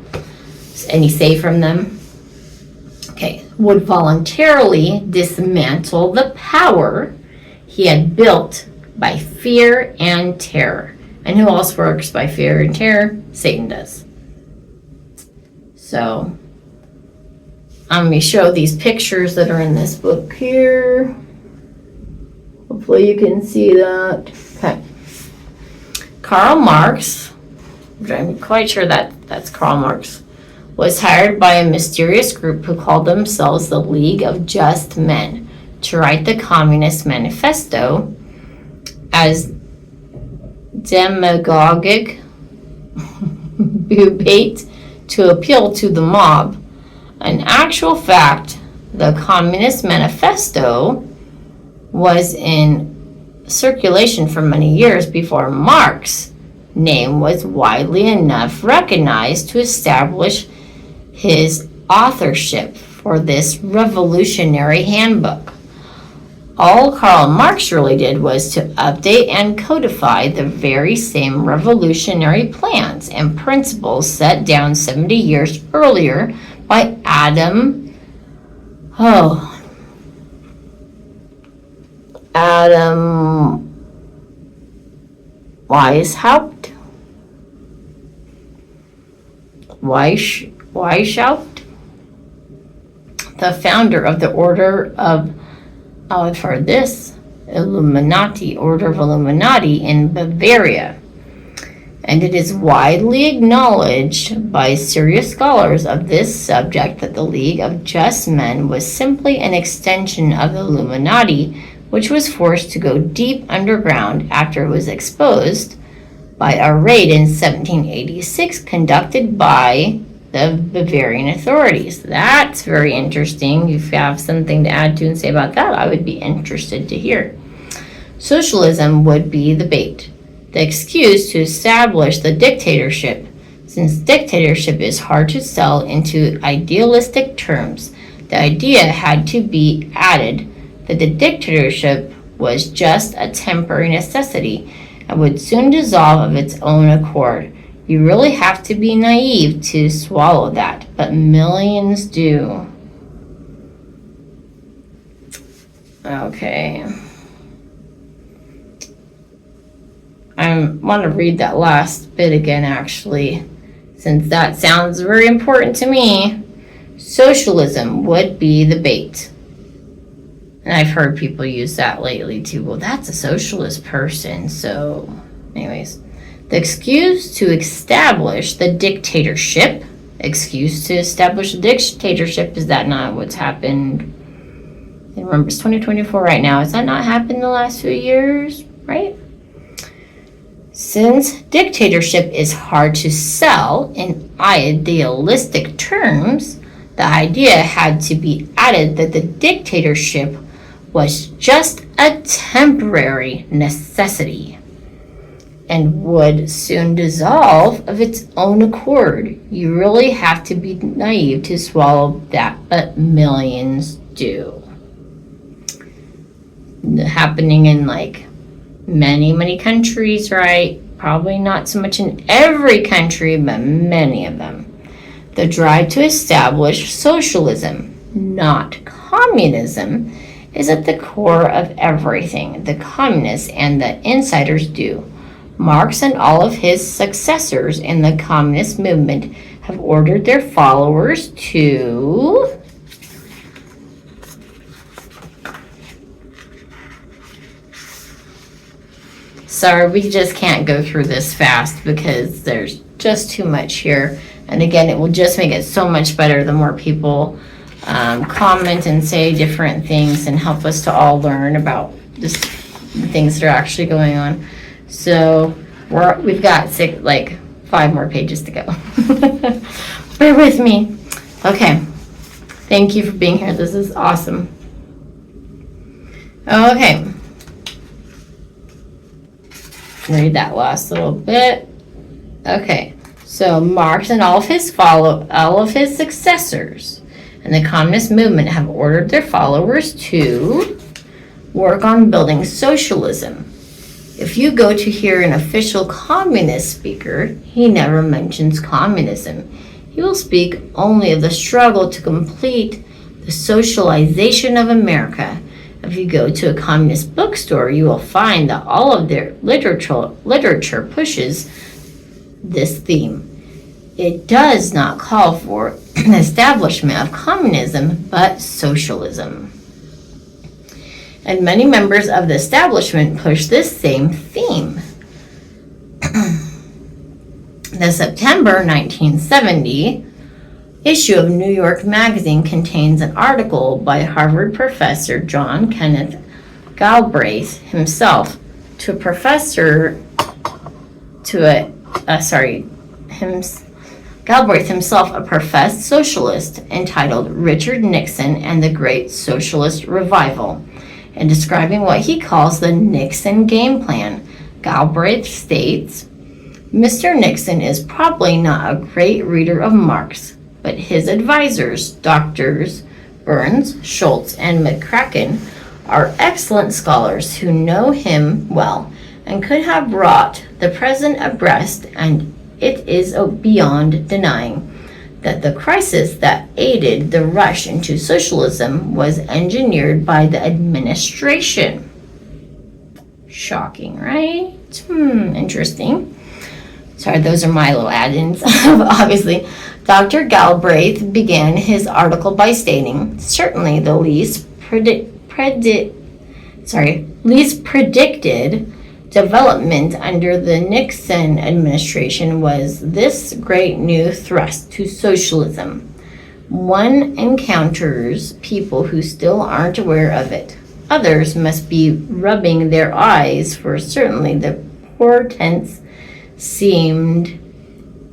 any say from them? Okay, would voluntarily dismantle the power he had built by fear and terror. And who else works by fear and terror? Satan does. So, I'm going to show these pictures that are in this book here. Hopefully you can see that. Okay. Karl Marx, I'm quite sure that's Karl Marx, was hired by a mysterious group who called themselves the League of Just Men to write the Communist Manifesto as demagogic debate to appeal to the mob. In actual fact, the Communist Manifesto was in circulation for many years before Marx's name was widely enough recognized to establish his authorship for this revolutionary handbook. All Karl Marx really did was to update and codify the very same revolutionary plans and principles set down 70 years earlier by Adam Weishaupt, the founder of the Order of Illuminati in Bavaria. And it is widely acknowledged by serious scholars of this subject that the League of Just Men was simply an extension of the Illuminati, which was forced to go deep underground after it was exposed by a raid in 1786 conducted by the Bavarian authorities. That's very interesting. If you have something to add to and say about that, I would be interested to hear. Socialism would be the bait, the excuse to establish the dictatorship. Since dictatorship is hard to sell into idealistic terms, the idea had to be added that the dictatorship was just a temporary necessity and would soon dissolve of its own accord. You really have to be naive to swallow that, but millions do. Okay. I want to read that last bit again, actually, since that sounds very important to me. Socialism would be the bait. And I've heard people use that lately too. Well, that's a socialist person. So, anyways, the excuse to establish the dictatorship. Excuse to establish the dictatorship. Is that not what's happened? I remember it's 2024 right now. Has that not happened the last few years? Right? Since dictatorship is hard to sell in idealistic terms, the idea had to be added that the dictatorship was just a temporary necessity and would soon dissolve of its own accord. You really have to be naive to swallow that, but millions do. Happening in like many countries, right? Probably not so much in every country, but many of them. The drive to establish socialism, not communism, is at the core of everything the communists and the insiders do. Marx and all of his successors in the communist movement have ordered their followers to sorry, we just can't go through this fast because there's just too much here. And again, it will just make it so much better the more people comment and say different things and help us to all learn about just the things that are actually going on. So we've got 5 more pages to go. Bear with me. Okay. Thank you for being here. This is awesome. Okay. Read that last little bit. Okay. So Marx and all of his successors in the communist movement have ordered their followers to work on building socialism. If you go to hear an official communist speaker, he never mentions communism. He will speak only of the struggle to complete the socialization of America. If you go to a communist bookstore, you will find that all of their literature pushes this theme. It does not call for an establishment of communism, but socialism. And many members of the establishment push this same theme. The September 1970 issue of New York Magazine contains an article by Harvard professor John Kenneth Galbraith himself, Galbraith himself, a professed socialist, entitled Richard Nixon and the Great Socialist Revival, and describing what he calls the Nixon game plan. Galbraith states, Mr. Nixon is probably not a great reader of Marx, but his advisors, Drs. Burns, Schultz, and McCracken, are excellent scholars who know him well and could have brought the present abreast, and it is beyond denying that the crisis that aided the rush into socialism was engineered by the administration. Shocking, right? Interesting. Sorry, those are my little add-ins. Obviously, Dr. Galbraith began his article by stating, certainly the least predicted development under the Nixon administration was this great new thrust to socialism. One encounters people who still aren't aware of it. Others must be rubbing their eyes, for certainly the portents seemed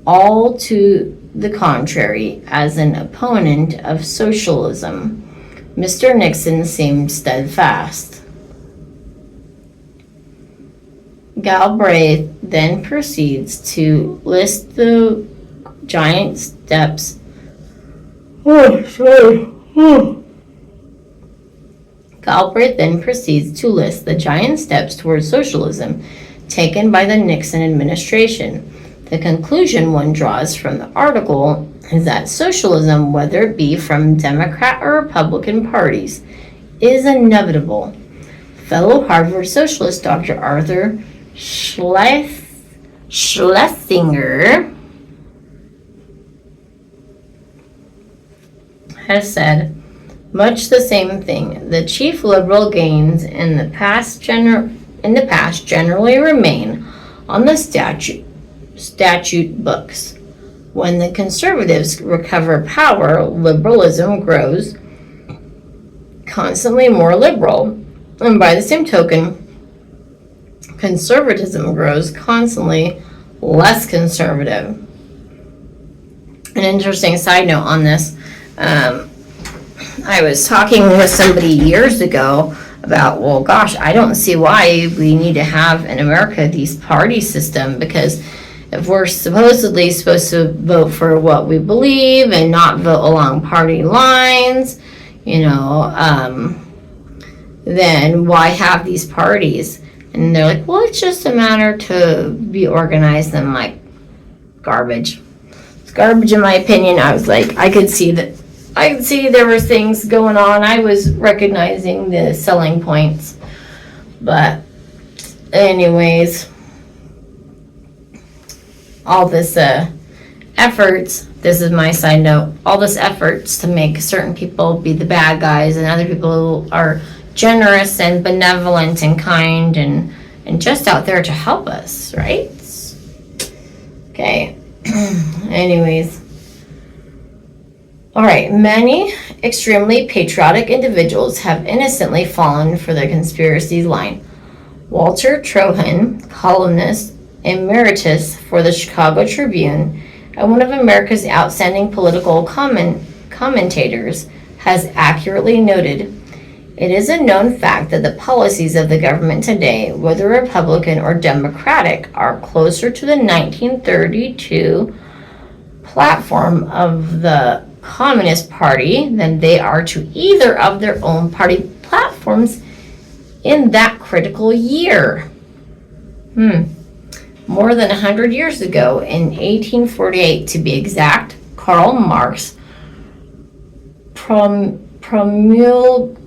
all to the contrary. As an opponent of socialism, Mr. Nixon seemed steadfast. Galbraith then proceeds to list the giant steps. Galbraith then proceeds to list the giant steps towards socialism taken by the Nixon administration. The conclusion one draws from the article is that socialism, whether it be from Democrat or Republican parties, is inevitable. Fellow Harvard socialist Dr. Arthur Schlesinger has said much the same thing. The chief liberal gains in the past generally remain on the statute books. When the conservatives recover power, liberalism grows constantly more liberal, and by the same token, conservatism grows constantly less conservative. An interesting side note on this, I was talking with somebody years ago about, well, gosh, I don't see why we need to have in America these party system, because if we're supposedly supposed to vote for what we believe and not vote along party lines, then why have these parties? And they're like, well, it's just a matter to be organized. And I'm like, garbage. It's garbage in my opinion. I was like, I could see there were things going on. I was recognizing the selling points. But anyways, all this efforts, this is my side note, all this efforts to make certain people be the bad guys and other people are generous and benevolent and kind and just out there to help us, right? Okay. Anyways. All right. Many extremely patriotic individuals have innocently fallen for the conspiracy line. Walter Trohan, columnist emeritus for the Chicago Tribune and one of America's outstanding political commentators, has accurately noted, it is a known fact that the policies of the government today, whether Republican or Democratic, are closer to the 1932 platform of the Communist Party than they are to either of their own party platforms in that critical year. More than 100 years ago, in 1848 to be exact, Karl Marx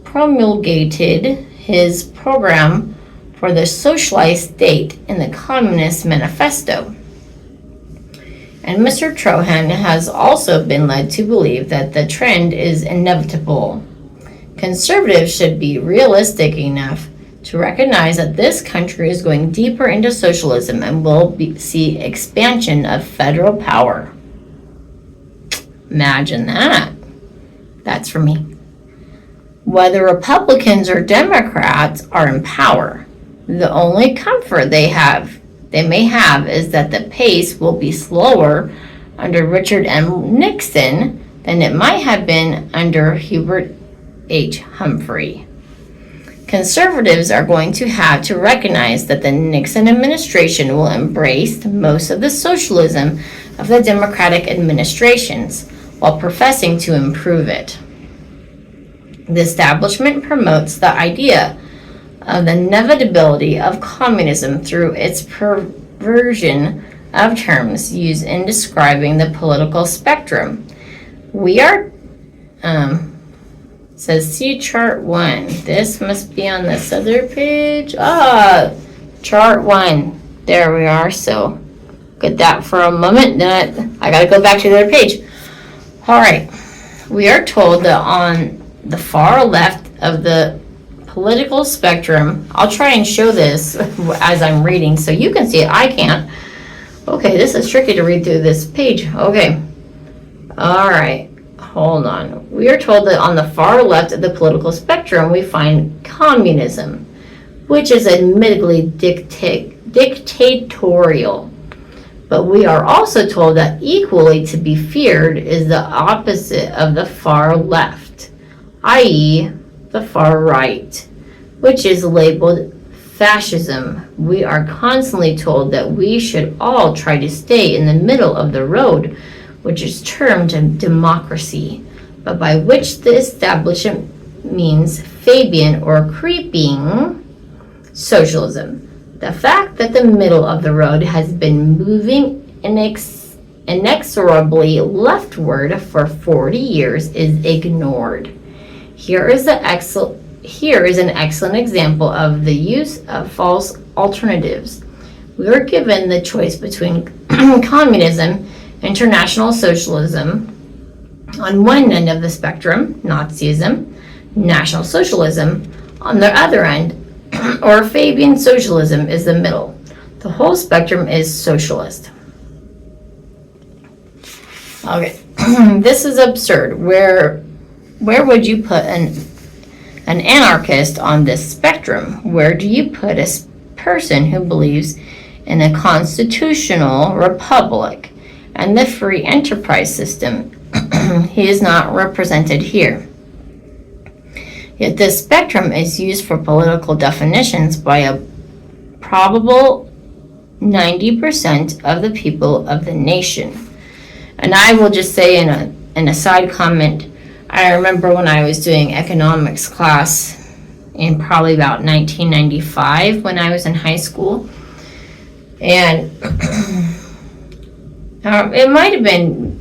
promulgated his program for the socialized state in the Communist Manifesto. And Mr. Trohan has also been led to believe that the trend is inevitable. Conservatives should be realistic enough to recognize that this country is going deeper into socialism and will see expansion of federal power. Imagine that. That's for me. Whether Republicans or Democrats are in power, the only comfort they may have is that the pace will be slower under Richard M. Nixon than it might have been under Hubert H. Humphrey. Conservatives are going to have to recognize that the Nixon administration will embrace most of the socialism of the Democratic administrations while professing to improve it. The establishment promotes the idea of the inevitability of communism through its perversion of terms used in describing the political spectrum. We are, says see chart 1. This must be on this other page. Chart 1. There we are. So get that for a moment. Then I gotta go back to the other page. All right. We are told that on the far left of the political spectrum, I'll try and show this as I'm reading so you can see it. I can't. Okay, this is tricky to read through this page. Okay. All right. Hold on. We are told that on the far left of the political spectrum, we find communism, which is admittedly dictatorial. But we are also told that equally to be feared is the opposite of the far left, i.e., the far right, which is labeled fascism. We are constantly told that we should all try to stay in the middle of the road, which is termed democracy. but by which the establishment means Fabian or creeping socialism. The fact that the middle of the road has been moving inexorably leftward for 40 years is ignored. Here is an excellent example of the use of false alternatives. We were given the choice between communism, international socialism on one end of the spectrum, Nazism, National Socialism on the other end, or Fabian socialism is the middle. The whole spectrum is socialist. Okay, this is absurd. Where would you put an anarchist on this spectrum? Where do you put a person who believes in a constitutional republic and the free enterprise system? He is not represented here. Yet this spectrum is used for political definitions by a probable 90% of the people of the nation. And I will just say in a side comment, I remember when I was doing economics class in probably about 1995 when I was in high school. And it might have been,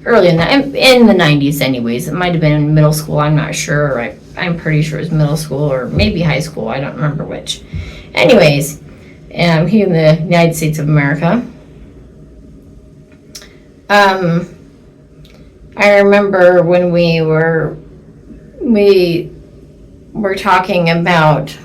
early in the 90s anyways. It might have been in middle school, I'm not sure. I'm pretty sure it was middle school or maybe high school, I don't remember which. Anyways, here in the United States of America, I remember when we were talking about,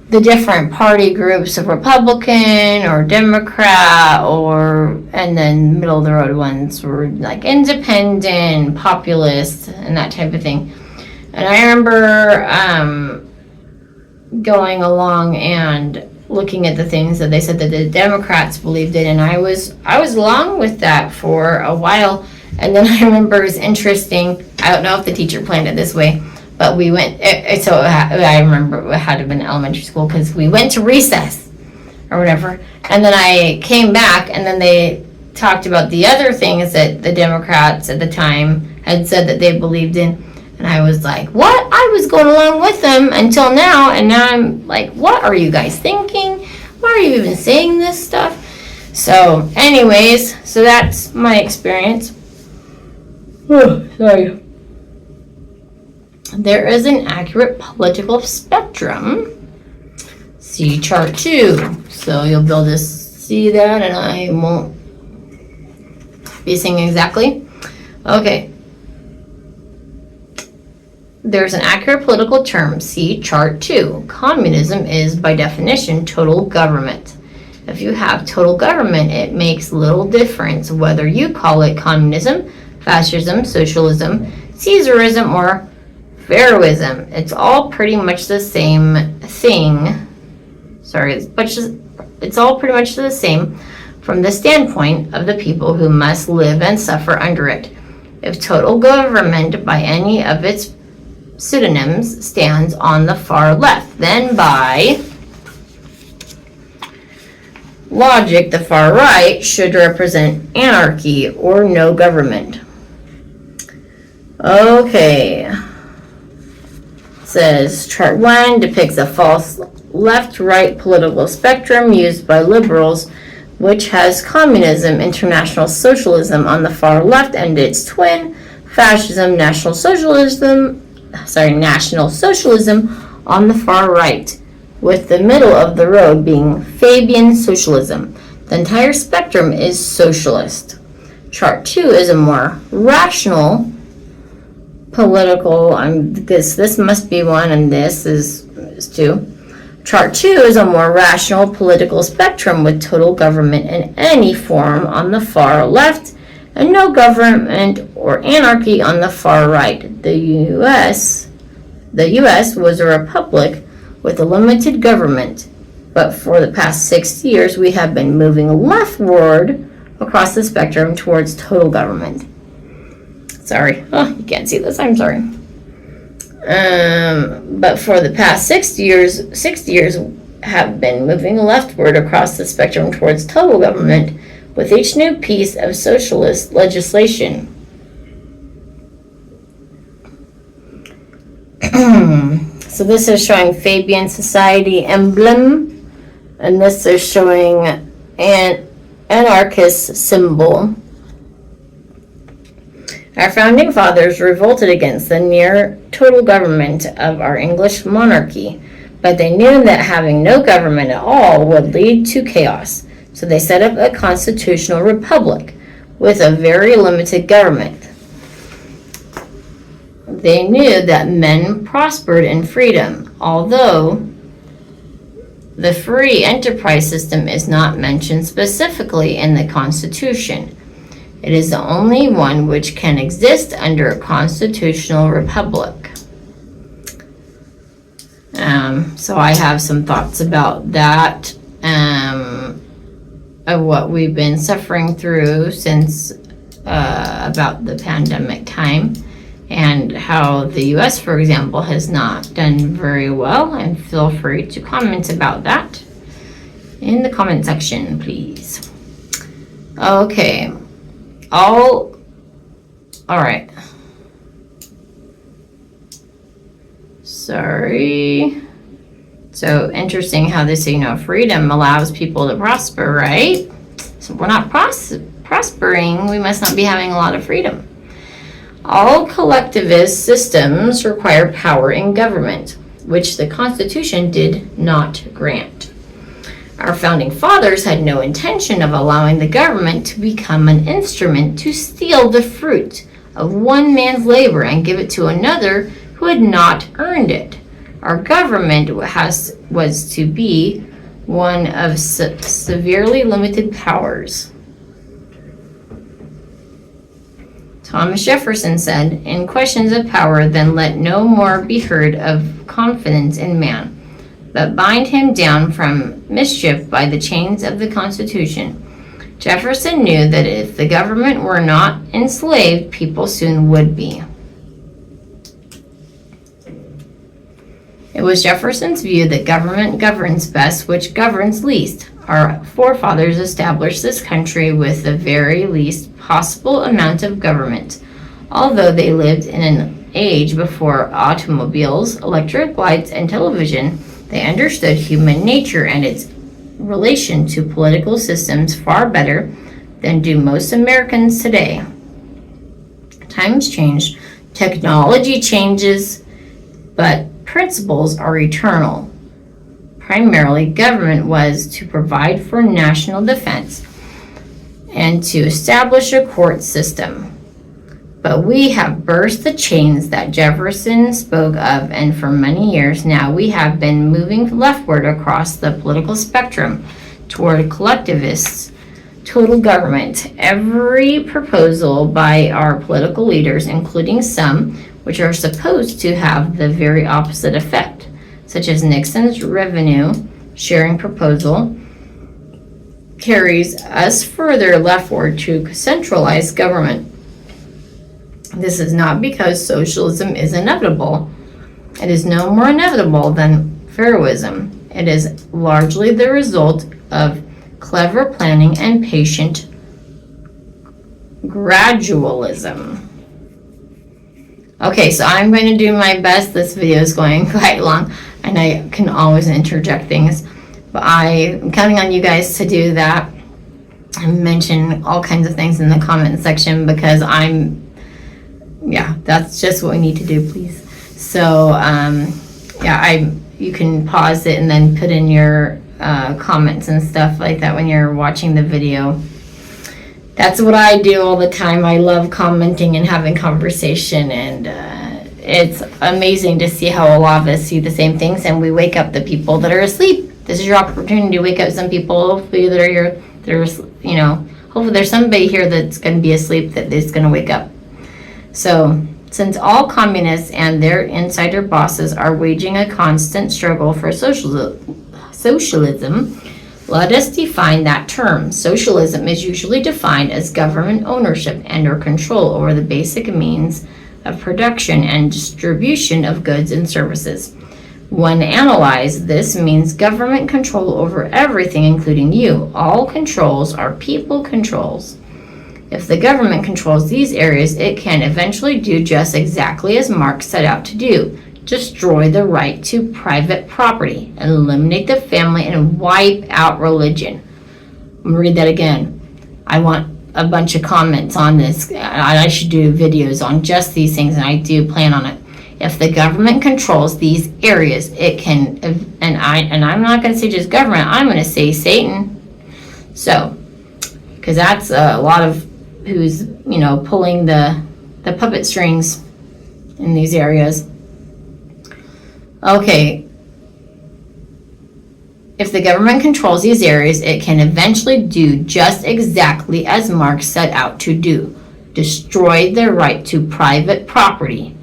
the different party groups of Republican or Democrat, and then middle of the road ones were like independent, populist, and that type of thing. And I remember going along and looking at the things that they said that the Democrats believed in, and I was along with that for a while. And then I remember it was interesting. I don't know if the teacher planned it this way, but we went. I remember it had to have been elementary school because we went to recess or whatever, and then I came back, and then they talked about the other things that the Democrats at the time had said that they believed in. And I was like, what? I was going along with them until now, and now I'm like, what are you guys thinking? Why are you even saying this stuff? So, anyways, so that's my experience. Oh, sorry. There is an accurate political spectrum. See chart 2. So you'll be able to see that, and I won't be saying exactly. Okay. There's an accurate political term. See chart 2. Communism is, by definition, total government. If you have total government, it makes little difference whether you call it communism, fascism, socialism, Caesarism, or Pharaohism. It's all pretty much the same thing. It's all pretty much the same from the standpoint of the people who must live and suffer under it. If total government by any of its synonyms stands on the far left, then by logic, the far right should represent anarchy or no government. Okay. It says chart 1 depicts a false left-right political spectrum used by liberals, which has communism, international socialism on the far left, and its twin, fascism, National Socialism on the far right, with the middle of the road being Fabian socialism. The entire spectrum is socialist. Chart 2 is a more rational political, this must be one, and this is 2. Chart 2 is a more rational political spectrum with total government in any form on the far left and no government or anarchy on the far right. The U.S. was a republic with a limited government, but for the past 60 years we have been moving leftward across the spectrum towards total government. Sorry, you can't see this, I'm sorry. But for the past 60 years have been moving leftward across the spectrum towards total government with each new piece of socialist legislation. So this is showing Fabian Society emblem, and this is showing an anarchist symbol. Our founding fathers revolted against the near total government of our English monarchy, but they knew that having no government at all would lead to chaos. So they set up a constitutional republic with a very limited government. They knew that men prospered in freedom, although the free enterprise system is not mentioned specifically in the Constitution. It is the only one which can exist under a constitutional republic. So I have some thoughts about that, of what we've been suffering through since about the pandemic time, and how the U.S., for example, has not done very well. And feel free to comment about that in the comment section, please. Okay. All right. Sorry. So interesting how they say, freedom allows people to prosper, right? So if we're not prospering, we must not be having a lot of freedom. All collectivist systems require power in government, which the Constitution did not grant. Our founding fathers had no intention of allowing the government to become an instrument to steal the fruit of one man's labor and give it to another who had not earned it. Our government was to be one of severely limited powers. Thomas Jefferson said, "In questions of power, then let no more be heard of confidence in man, but bind him down from mischief by the chains of the Constitution." Jefferson knew that if the government were not enslaved, people soon would be. It was Jefferson's view that government governs best which governs least. Our forefathers established this country with the very least possible amount of government. Although they lived in an age before automobiles, electric lights, and television, they understood human nature and its relation to political systems far better than do most Americans today. Times change, technology changes, but principles are eternal. Primarily, government was to provide for national defense and to establish a court system. But we have burst the chains that Jefferson spoke of, and for many years now we have been moving leftward across the political spectrum toward collectivists, total government. Every proposal by our political leaders, including some which are supposed to have the very opposite effect, such as Nixon's revenue sharing proposal, carries us further leftward to centralized government. This is not because socialism is inevitable. It is no more inevitable than Pharaohism. It is largely the result of clever planning and patient gradualism. Okay, so I'm going to do my best. This video is going quite long, and I can always interject things, but I'm counting on you guys to do that and mention all kinds of things in the comment section, because that's just what we need to do, please. So, you can pause it and then put in your comments and stuff like that when you're watching the video. That's what I do all the time. I love commenting and having conversation, and it's amazing to see how a lot of us see the same things, and we wake up the people that are asleep. This is your opportunity to wake up some people. Hopefully hopefully there's somebody here that's going to be asleep that is going to wake up. So, since all communists and their insider bosses are waging a constant struggle for socialism, let us define that term. Socialism is usually defined as government ownership and or control over the basic means of production and distribution of goods and services. When analyzed, this means government control over everything, including you. All controls are people controls. If the government controls these areas, it can eventually do just exactly as Marx set out to do, destroy the right to private property, eliminate the family, and wipe out religion. I'm going to read that again. I want a bunch of comments on this. I should do videos on just these things, and I do plan on it. If the government controls these areas, it can, and I'm not going to say just government, I'm going to say Satan. So, because that's a lot of who's, pulling the puppet strings in these areas. Okay. If the government controls these areas, it can eventually do just exactly as Marx set out to do. Destroy the right to private property,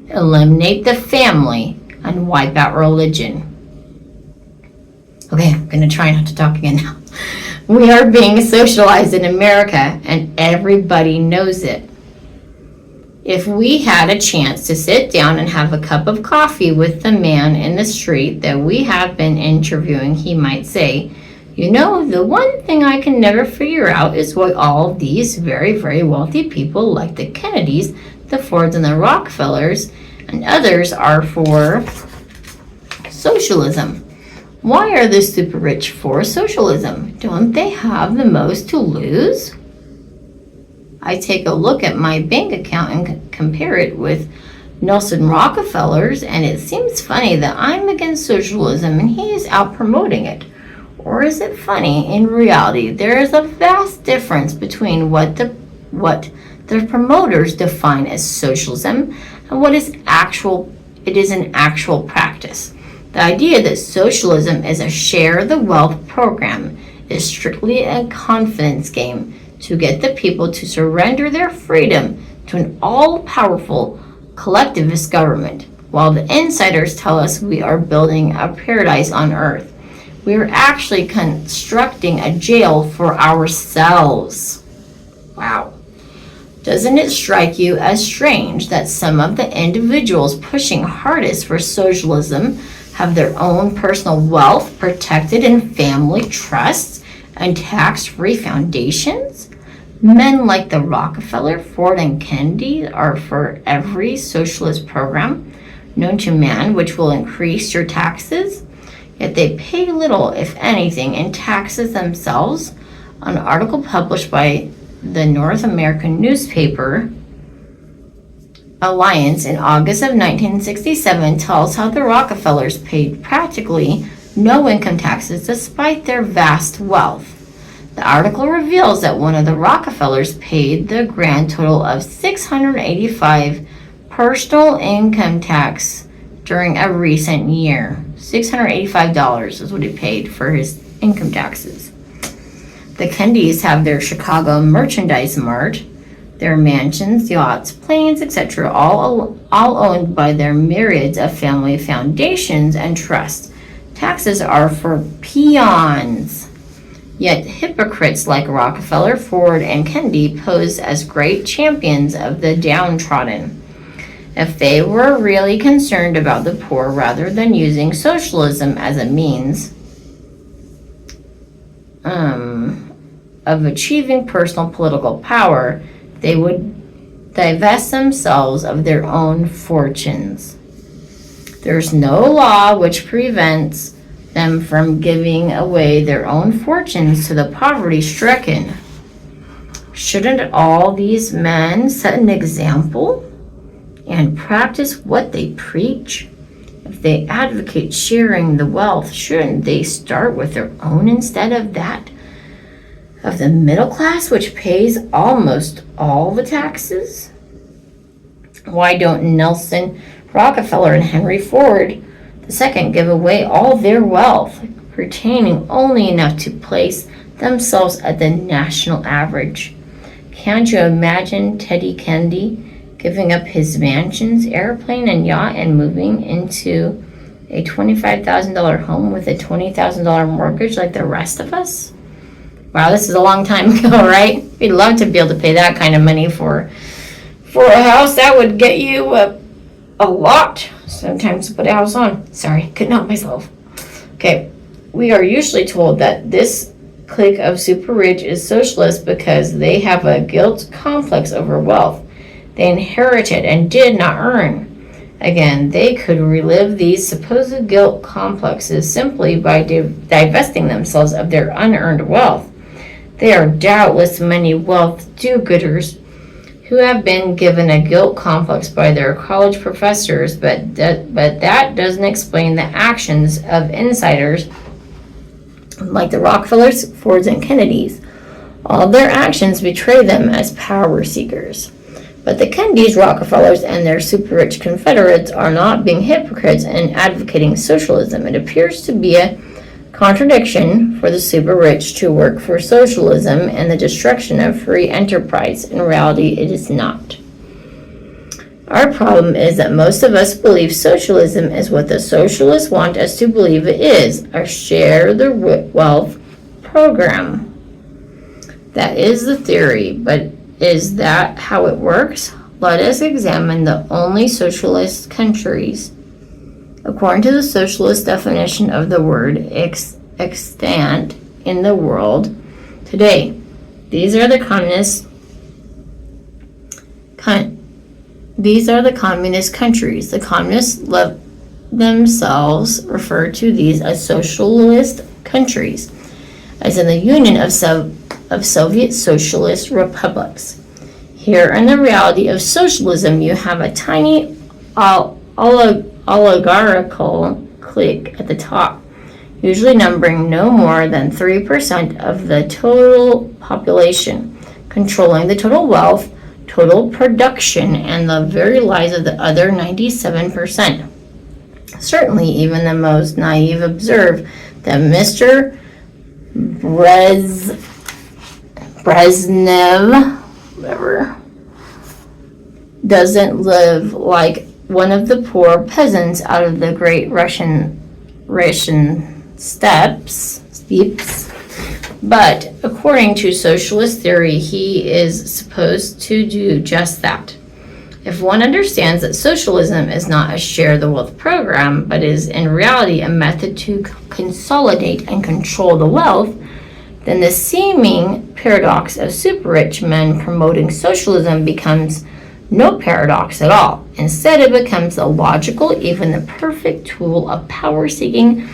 eliminate the family, and wipe out religion. Okay, I'm going to try not to talk again now. We are being socialized in America, and everybody knows it. If we had a chance to sit down and have a cup of coffee with the man in the street that we have been interviewing, he might say, the one thing I can never figure out is why all these very, very wealthy people like the Kennedys, the Fords, and the Rockefellers, and others are for socialism. Why are the super rich for socialism? Don't they have the most to lose? I take a look at my bank account and compare it with Nelson Rockefeller's, and it seems funny that I'm against socialism and he is out promoting it. Or is it funny? In reality, there is a vast difference between what the promoters define as socialism and what is in actual practice. The idea that socialism is a share the wealth program is strictly a confidence game to get the people to surrender their freedom to an all-powerful collectivist government, while the insiders tell us we are building a paradise on earth. We are actually constructing a jail for ourselves. Wow. Doesn't it strike you as strange that some of the individuals pushing hardest for socialism have their own personal wealth protected in family trusts and tax-free foundations? Men like the Rockefeller, Ford, and Kennedy are for every socialist program known to man which will increase your taxes, yet they pay little, if anything, in taxes themselves. An article published by the North American newspaper Alliance in August of 1967 tells how the Rockefellers paid practically no income taxes despite their vast wealth. The article reveals that one of the Rockefellers paid the grand total of $685 personal income tax during a recent year. $685 is what he paid for his income taxes. The Kennedys have their Chicago Merchandise Mart, their mansions, yachts, planes, etc., all owned by their myriads of family foundations and trusts. Taxes are for peons. Yet hypocrites like Rockefeller, Ford, and Kennedy pose as great champions of the downtrodden. If they were really concerned about the poor rather than using socialism as a means of achieving personal political power, they would divest themselves of their own fortunes. There's no law which prevents them from giving away their own fortunes to the poverty-stricken. Shouldn't all these men set an example and practice what they preach? If they advocate sharing the wealth, shouldn't they start with their own instead of that of the middle class, which pays almost all the taxes? Why don't Nelson Rockefeller and Henry Ford II give away all their wealth, retaining only enough to place themselves at the national average? Can't you imagine Teddy Kennedy giving up his mansions, airplane, and yacht and moving into a $25,000 home with a $20,000 mortgage like the rest of us? Wow, this is a long time ago, right? We'd love to be able to pay that kind of money for a house. That would get you a lot. Sometimes to put a house on. Sorry, couldn't help myself. Okay, we are usually told that this clique of super rich is socialist because they have a guilt complex over wealth they inherited and did not earn. Again, they could relive these supposed guilt complexes simply by divesting themselves of their unearned wealth. There are doubtless many wealth do-gooders who have been given a guilt complex by their college professors, but that doesn't explain the actions of insiders like the Rockefellers, Fords, and Kennedys. All their actions betray them as power seekers. But the Kennedys, Rockefellers, and their super-rich Confederates are not being hypocrites and advocating socialism. It appears to be a contradiction for the super-rich to work for socialism and the destruction of free enterprise. In reality, it is not. Our problem is that most of us believe socialism is what the socialists want us to believe it is, a share the wealth program. That is the theory, but is that how it works? Let us examine the only socialist countries. According to the socialist definition of the word extant in the world today, these are the communist countries. The communists themselves refer to these as socialist countries, as in the Union of Soviet Socialist Republics. Here in the reality of socialism, you have a tiny oligarchical clique at the top, usually numbering no more than 3% of the total population, controlling the total wealth, total production, and the very lives of the other 97%. Certainly, even the most naive observe that Mr. Brezhnev, whatever, doesn't live like one of the poor peasants out of the great Russian steppes, but according to socialist theory, he is supposed to do just that. If one understands that socialism is not a share the wealth program, but is in reality a method to consolidate and control the wealth, then the seeming paradox of super-rich men promoting socialism becomes no paradox at all. Instead, it becomes the logical, even the perfect tool of power-seeking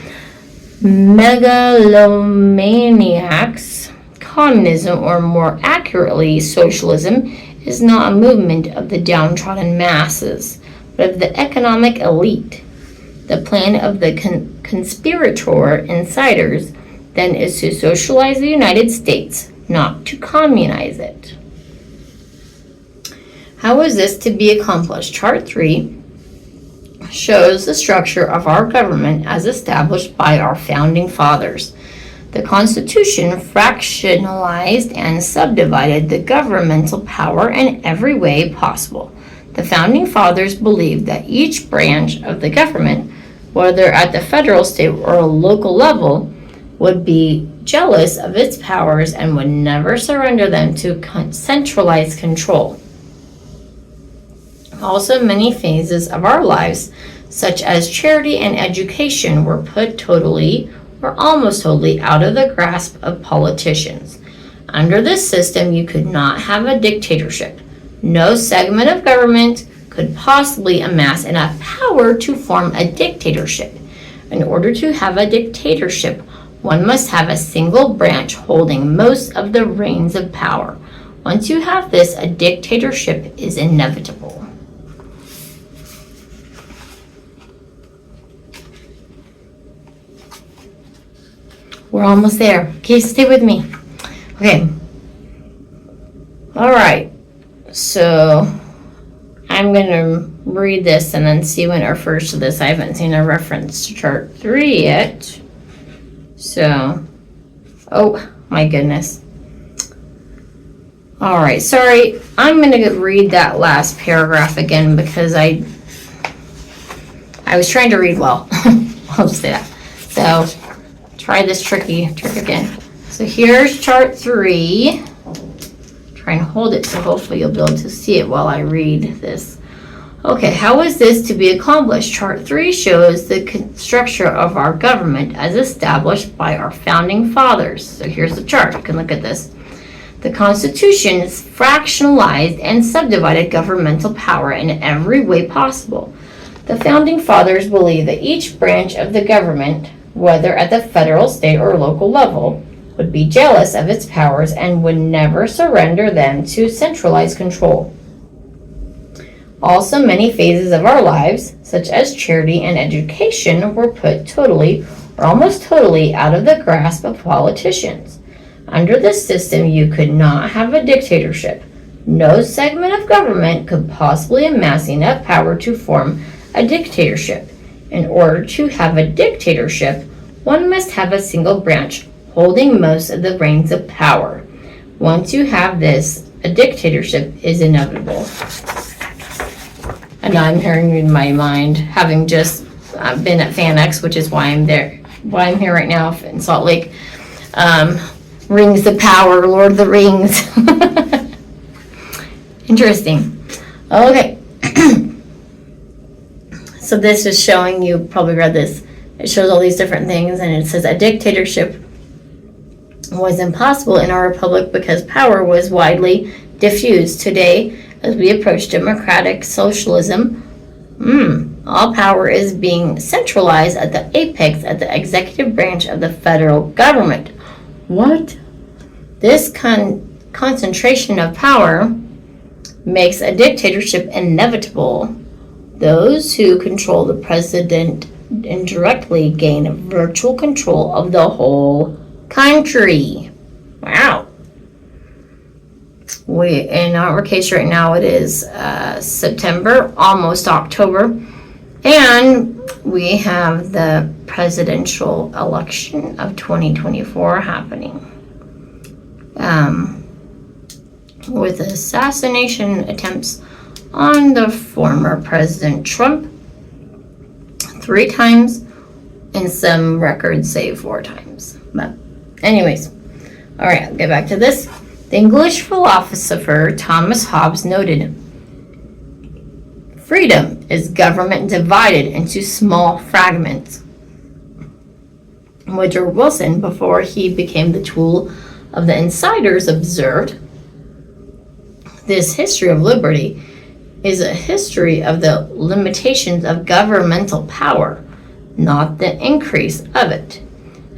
megalomaniacs. Communism, or more accurately, socialism, is not a movement of the downtrodden masses, but of the economic elite. The plan of the conspirator insiders then is to socialize the United States, not to communize it. How is this to be accomplished? Chart 3 shows the structure of our government as established by our founding fathers. The Constitution fractionalized and subdivided the governmental power in every way possible. The founding fathers believed that each branch of the government, whether at the federal, state, or local level, would be jealous of its powers and would never surrender them to centralized control. Also, many phases of our lives, such as charity and education, were put totally or almost totally out of the grasp of politicians. Under this system, you could not have a dictatorship. No segment of government could possibly amass enough power to form a dictatorship. In order to have a dictatorship, one must have a single branch holding most of the reins of power. Once you have this, a dictatorship is inevitable. We're almost there. Okay, stay with me. Okay. All right. So I'm going to read this and then see when it refers to this. I haven't seen a reference to chart 3 yet. So, oh my goodness. All right. Sorry. I'm going to read that last paragraph again because I was trying to read well. I'll just say that. So, try this trick again. So here's chart 3. Try and hold it so hopefully you'll be able to see it while I read this. Okay, how is this to be accomplished? Chart 3 shows the structure of our government as established by our founding fathers. So here's the chart. You can look at this. The Constitution is fractionalized and subdivided governmental power in every way possible. The Founding Fathers believed that each branch of the government, whether at the federal, state, or local level, would be jealous of its powers and would never surrender them to centralized control. Also, many phases of our lives, such as charity and education, were put totally or almost totally out of the grasp of politicians. Under this system, you could not have a dictatorship. No segment of government could possibly amass enough power to form a dictatorship. In order to have a dictatorship, one must have a single branch holding most of the reins of power. Once you have this, a dictatorship is inevitable. And I'm hearing in my mind, having just been at FanX, which is why I'm here right now in Salt Lake. Rings of Power, Lord of the Rings. Interesting. Okay. So this is showing, you probably read this, it shows all these different things, and it says a dictatorship was impossible in our republic because power was widely diffused. Today, as we approach democratic socialism, all power is being centralized at the apex, at the executive branch of the federal government. What? This concentration of power makes a dictatorship inevitable. Those who control the president indirectly gain virtual control of the whole country. Wow. In our case right now, it is September, almost October, and we have the presidential election of 2024 happening, with assassination attempts on the former President Trump 3 times, and some records say 4 times. But anyways, all right, I'll get back to this. The English philosopher Thomas Hobbes noted, freedom is government divided into small fragments. Woodrow Wilson, before he became the tool of the insiders, observed, this history of liberty is a history of the limitations of governmental power, not the increase of it.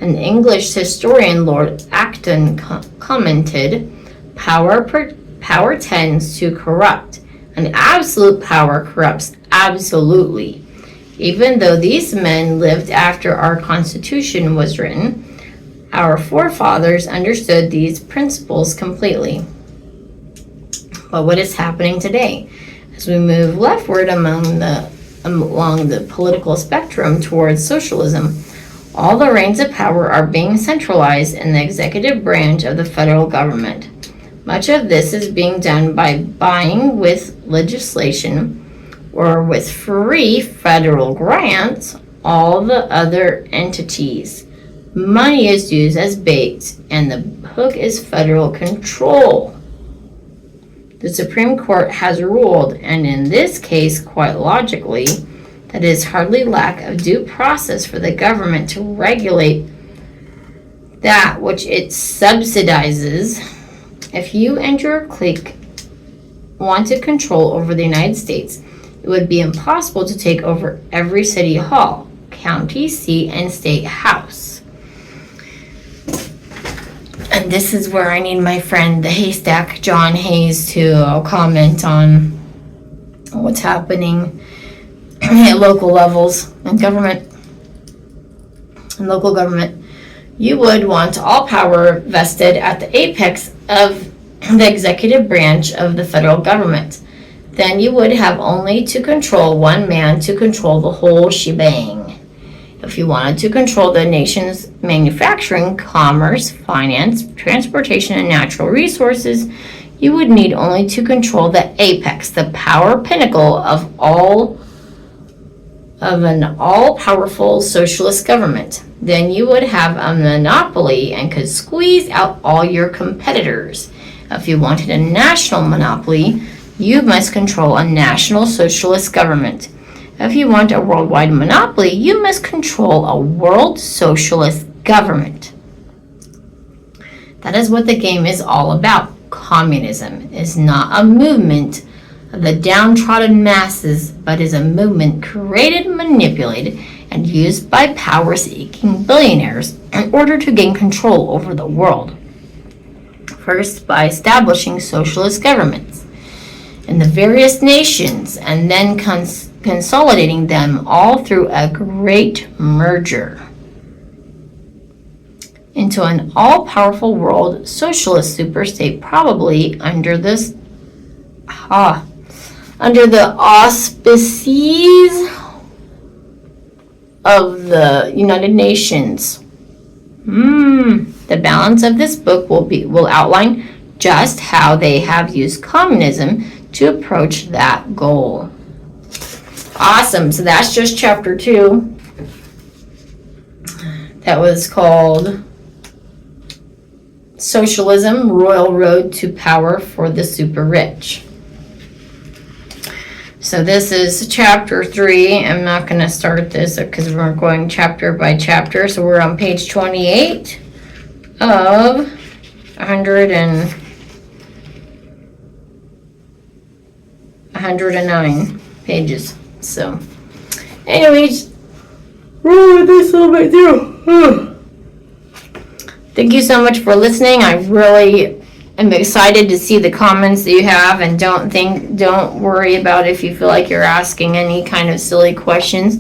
An English historian, Lord Acton, commented, power tends to corrupt, and absolute power corrupts absolutely. Even though these men lived after our Constitution was written, our forefathers understood these principles completely. But what is happening today? As we move leftward along the political spectrum towards socialism, all the reins of power are being centralized in the executive branch of the federal government. Much of this is being done by buying with legislation or with free federal grants all the other entities. Money is used as bait, and the hook is federal control. The Supreme Court has ruled, and in this case, quite logically, that it is hardly lack of due process for the government to regulate that which it subsidizes. If you and your clique wanted control over the United States, it would be impossible to take over every city hall, county seat, and state house. And this is where I need my friend, the Haystack, John Hayes, to comment on what's happening at local levels and government. In local government, you would want all power vested at the apex of the executive branch of the federal government. Then you would have only to control one man to control the whole shebang. If you wanted to control the nation's manufacturing, commerce, finance, transportation, and natural resources, you would need only to control the apex, the power pinnacle of an all-powerful socialist government. Then you would have a monopoly and could squeeze out all your competitors. If you wanted a national monopoly, you must control a national socialist government. If you want a worldwide monopoly, you must control a world socialist government. That is what the game is all about. Communism is not a movement of the downtrodden masses, but is a movement created, manipulated, and used by power-seeking billionaires in order to gain control over the world. First, by establishing socialist governments in the various nations, and then consolidating them all through a great merger into an all-powerful world socialist superstate, probably under the auspices of the United Nations. The balance of this book will outline just how they have used communism to approach that goal. Awesome. So that's just chapter 2. That was called Socialism, Royal Road to Power for the Super Rich. So this is chapter 3. I'm not going to start this because we're going chapter by chapter. So we're on page 28 of 109 pages. So, anyways, this a little bit through. Thank you so much for listening. I really am excited to see the comments that you have, and don't worry about if you feel like you're asking any kind of silly questions.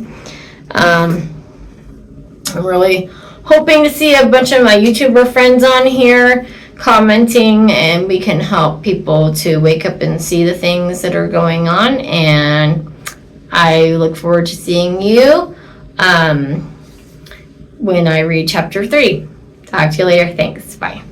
I'm really hoping to see a bunch of my YouTuber friends on here commenting, and we can help people to wake up and see the things that are going on. And I look forward to seeing you when I read chapter 3. Talk to you later. Thanks. Bye.